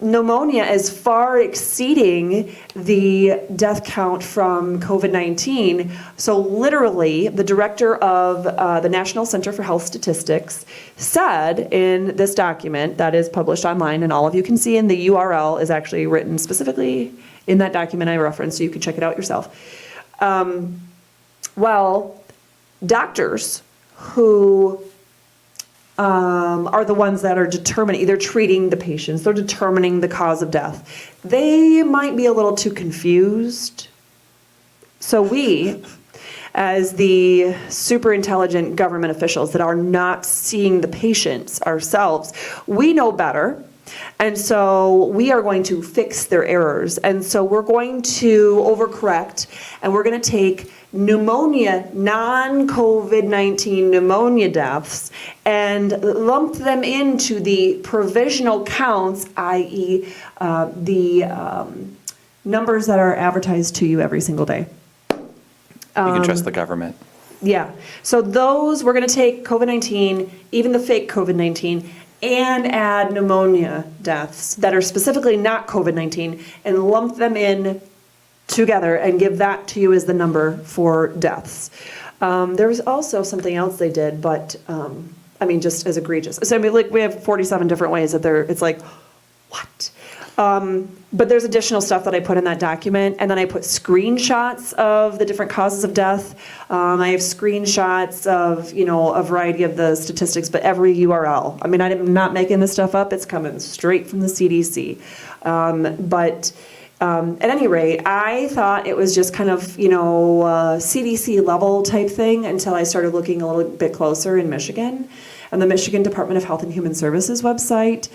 pneumonia is far exceeding the death count from COVID-19. So literally, the director of the National Center for Health Statistics said in this document that is published online, and all of you can see, and the URL is actually written specifically in that document I referenced, so you can check it out yourself. Well, doctors who are the ones that are determining, either treating the patients, they're determining the cause of death. They might be a little too confused So we, as the super intelligent government officials that are not seeing the patients ourselves, we know better. And so we are going to fix their errors. And so we're going to overcorrect, and we're going to take pneumonia, non-COVID-19 pneumonia deaths, and lump them into the provisional counts, i.e. the numbers that are advertised to you every single day. You can trust the government. Yeah. So those, we're going to take COVID-19, even the fake COVID-19, and add pneumonia deaths that are specifically not COVID-19 and lump them in together and give that to you as the number for deaths. There was also something else they did, but I mean, just as egregious. So I mean, like we have 47 different ways that it's like, what? But there's additional stuff that I put in that document, and then I put screenshots of the different causes of death. I have screenshots of, a variety of the statistics, but every URL. I mean, I'm not making this stuff up. It's coming straight from the CDC. But at any rate, I thought it was just kind of, CDC level type thing until I started looking a little bit closer in Michigan. And the Michigan Department of Health and Human Services website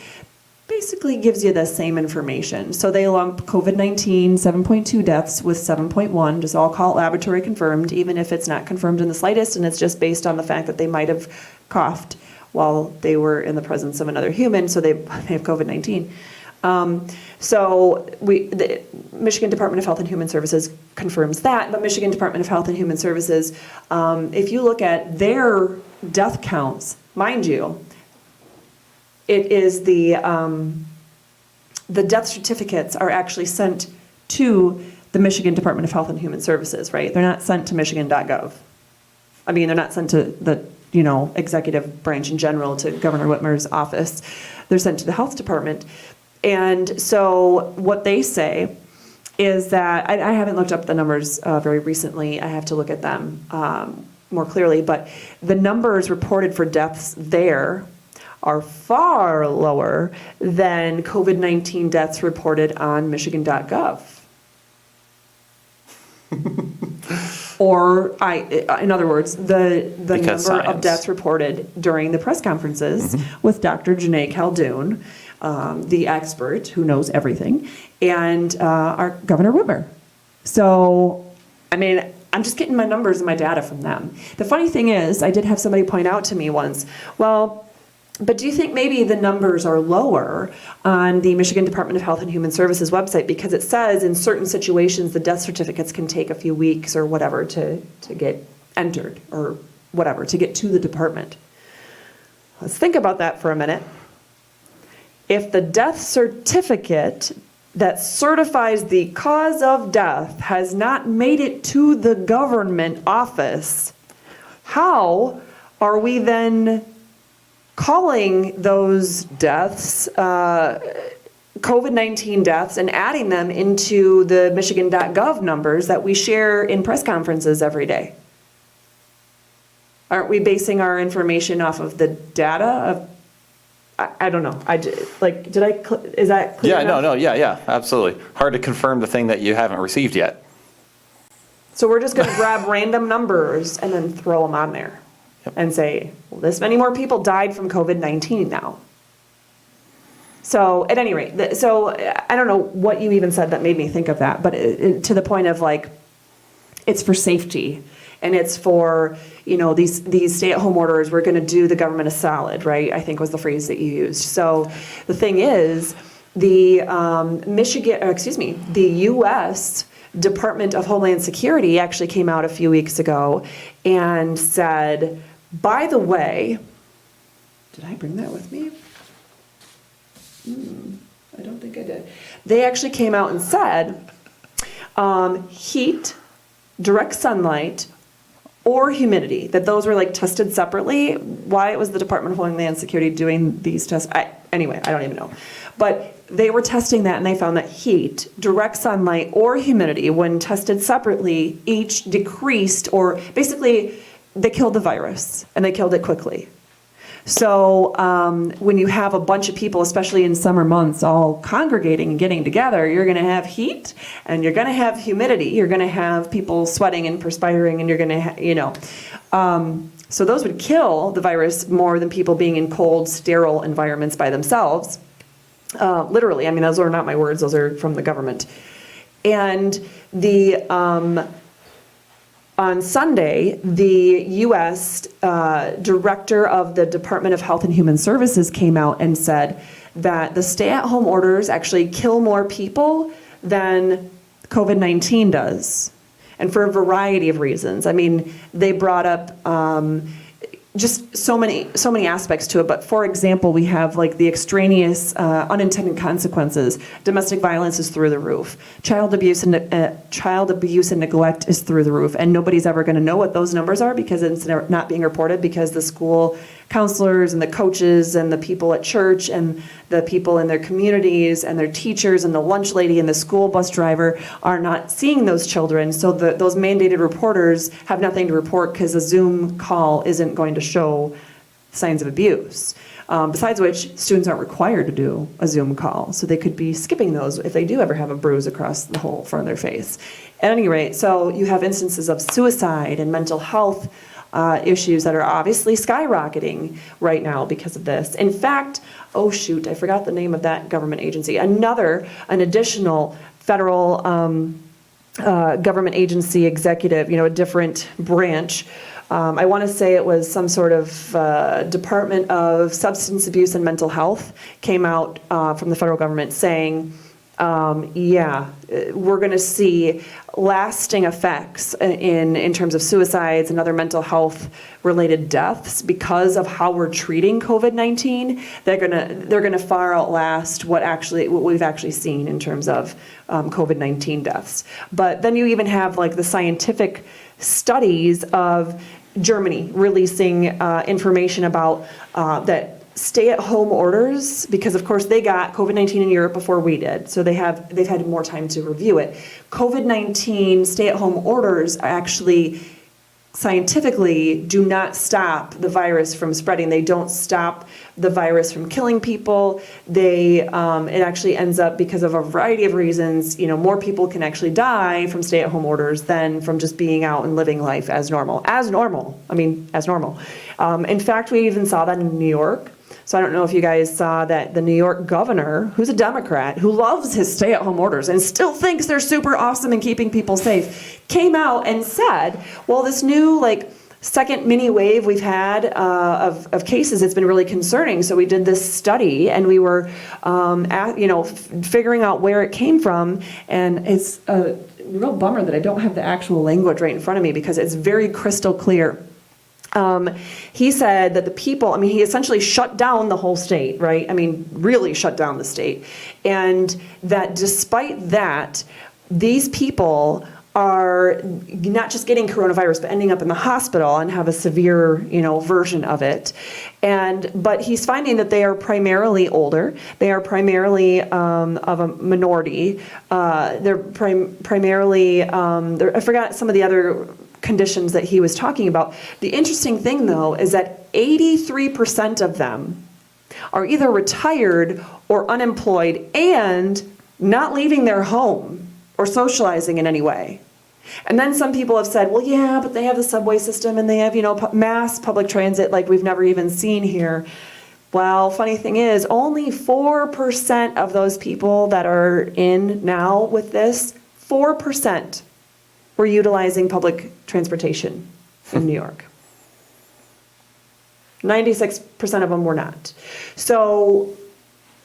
basically gives you the same information. So they lump COVID-19 7.2 deaths with 7.1, just all call it laboratory confirmed, even if it's not confirmed in the slightest, and it's just based on the fact that they might have coughed while they were in the presence of another human, so they have COVID-19. So the Michigan Department of Health and Human Services confirms that, but Michigan Department of Health and Human Services, if you look at their death counts, mind you, it is the death certificates are actually sent to the Michigan Department of Health and Human Services, right? They're not sent to michigan.gov. I mean, they're not sent to the, executive branch in general, to Governor Whitmer's office. They're sent to the health department. And so what they say is that, I haven't looked up the numbers very recently. I have to look at them more clearly, but the numbers reported for deaths there are far lower than COVID-19 deaths reported on michigan.gov. Or, in other words, the number of deaths reported during the press conferences with Dr. Janae Caldoun, the expert who knows everything, and our Governor Whitmer. So, I mean, I'm just getting my numbers and my data from them. The funny thing is, I did have somebody point out to me once, well, but do you think maybe the numbers are lower on the Michigan Department of Health and Human Services website because it says in certain situations the death certificates can take a few weeks or whatever to get entered or whatever, to get to the department? Let's think about that for a minute. If the death certificate that certifies the cause of death has not made it to the government office, how are we then calling those deaths COVID-19 deaths and adding them into the Michigan.gov numbers that we share in press conferences every day? Aren't we basing our information off of the data of, I don't know. Is that clear enough? Yeah, absolutely. Hard to confirm the thing that you haven't received yet. So we're just going to grab random numbers and then throw them on there and say, well, this many more people died from COVID-19 now. So at any rate, so I don't know what you even said that made me think of that, but to the point of like, it's for safety. And it's for, these stay-at-home orders, we're going to do the government a solid, right? I think was the phrase that you used. So the thing is, the U.S. Department of Homeland Security actually came out a few weeks ago and said, by the way, did I bring that with me? I don't think I did. They actually came out and said, heat, direct sunlight, or humidity, that those were like tested separately. Why it was the Department of Homeland Security doing these tests, anyway, I don't even know. But they were testing that and they found that heat, direct sunlight, or humidity, when tested separately, each decreased, or basically they killed the virus and they killed it quickly. So when you have a bunch of people, especially in summer months, all congregating and getting together, you're going to have heat and you're going to have humidity. You're going to have people sweating and perspiring, and you're going to, so those would kill the virus more than people being in cold, sterile environments by themselves. Literally, I mean, those are not my words, those are from the government. And on Sunday, the U.S. Director of the Department of Health and Human Services came out and said that the stay-at-home orders actually kill more people than COVID-19 does, and for a variety of reasons. I mean, they brought up just so many aspects to it. But for example, we have like the extraneous unintended consequences. Domestic violence is through the roof. Child abuse and neglect is through the roof. And nobody's ever going to know what those numbers are because it's not being reported, because the school counselors and the coaches and the people at church and the people in their communities and their teachers and the lunch lady and the school bus driver are not seeing those children. So those mandated reporters have nothing to report because a Zoom call isn't going to show signs of abuse. Besides which, students aren't required to do a Zoom call, so they could be skipping those if they do ever have a bruise across the whole front of their face. At any rate, so you have instances of suicide and mental health issues that are obviously skyrocketing right now because of this. In fact, oh shoot, I forgot the name of that government agency. An additional federal government agency executive, a different branch. I want to say it was some sort of Department of Substance Abuse and Mental Health came out from the federal government saying, we're going to see lasting effects in terms of suicides and other mental health related deaths because of how we're treating COVID-19. They're going to far outlast what we've actually seen in terms of COVID-19 deaths. But then you even have like the scientific studies of Germany releasing information about that stay-at-home orders, because of course they got COVID-19 in Europe before we did, so they've had more time to review it. COVID-19 stay-at-home orders actually scientifically do not stop the virus from spreading. They don't stop the virus from killing people. It actually ends up, because of a variety of reasons, more people can actually die from stay-at-home orders than from just being out and living life as normal. As normal. In fact, we even saw that in New York. So I don't know if you guys saw that the New York governor, who's a Democrat, who loves his stay-at-home orders and still thinks they're super awesome in keeping people safe, came out and said, well, this new second mini wave we've had of cases, it's been really concerning. So we did this study and we were figuring out where it came from. And it's a real bummer that I don't have the actual language right in front of me because it's very crystal clear. He said that the people, he essentially shut down the whole state, right? Really shut down the state. And that despite that, these people are not just getting coronavirus, but ending up in the hospital and have a severe, version of it. But he's finding that they are primarily older. They are primarily of a minority. They're primarily, I forgot some of the other conditions that he was talking about. The interesting thing, though, is that 83% of them are either retired or unemployed and not leaving their home or socializing in any way. And then some people have said, well, yeah, but they have the subway system and they have, mass public transit like we've never even seen here. Well, funny thing is, only 4% of those people that are in now with this, 4% were utilizing public transportation in New York. 96% of them were not. So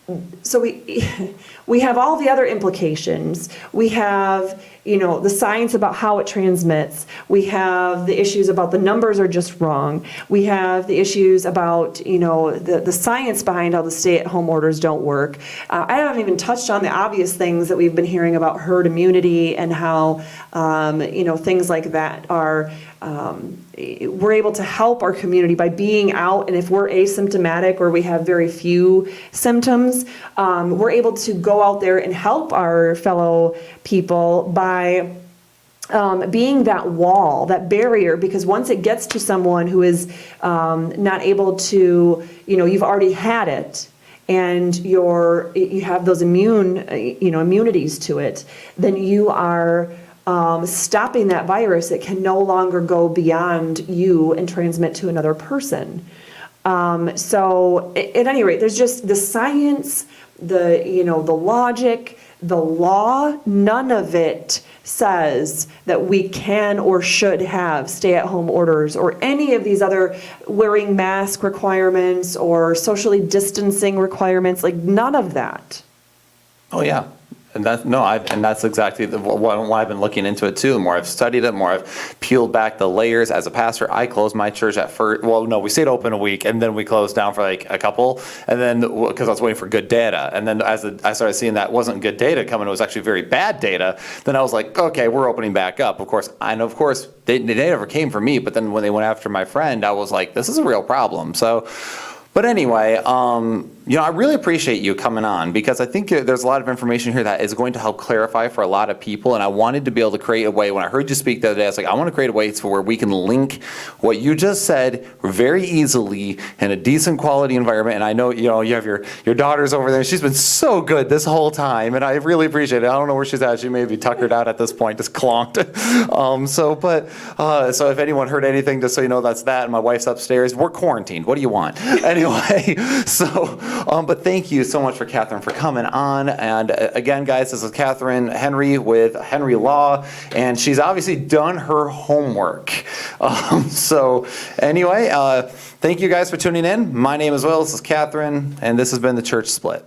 we have all the other implications. We have, the science about how it transmits. We have the issues about the numbers are just wrong. We have the issues about, the science behind how the stay-at-home orders don't work. I haven't even touched on the obvious things that we've been hearing about herd immunity and how, things like that are, we're able to help our community by being out, and if we're asymptomatic or we have very few symptoms, we're able to go out there and help our fellow people by being that wall, that barrier, because once it gets to someone who is not able to, you've already had it, and you have those immunities to it, then you are stopping that virus. It can no longer go beyond you and transmit to another person. So at any rate, there's just the science, the logic, the law, none of it says that we can or should have stay-at-home orders or any of these other wearing mask requirements or socially distancing requirements, like none of that. Oh, yeah. And that's exactly why I've been looking into it too. The more I've studied it, the more I've peeled back the layers. As a pastor, I closed my church at first. Well, no, we stayed open a week, and then we closed down for like a couple, and then because I was waiting for good data. And then as I started seeing that wasn't good data coming, it was actually very bad data. Then I was like, okay, we're opening back up. Of course, they never came for me. But then when they went after my friend, I was like, this is a real problem. So. But anyway, I really appreciate you coming on, because I think there's a lot of information here that is going to help clarify for a lot of people. And I wanted to be able to create a way, when I heard you speak the other day, I was like, I want to create a way to where we can link what you just said very easily in a decent quality environment. And I know, you have your daughter's over there. She's been so good this whole time, and I really appreciate it. I don't know where she's at. She may be tuckered out at this point, just clonked. So if anyone heard anything, just so you know, that's that. And my wife's upstairs. We're quarantined. What do you want? Anyway, but thank you so much for Katherine for coming on. And again, guys, this is Katherine Henry with Henry Law, and she's obviously done her homework. So anyway, thank you guys for tuning in. My name is Will. This is Katherine, and this has been The Church Split.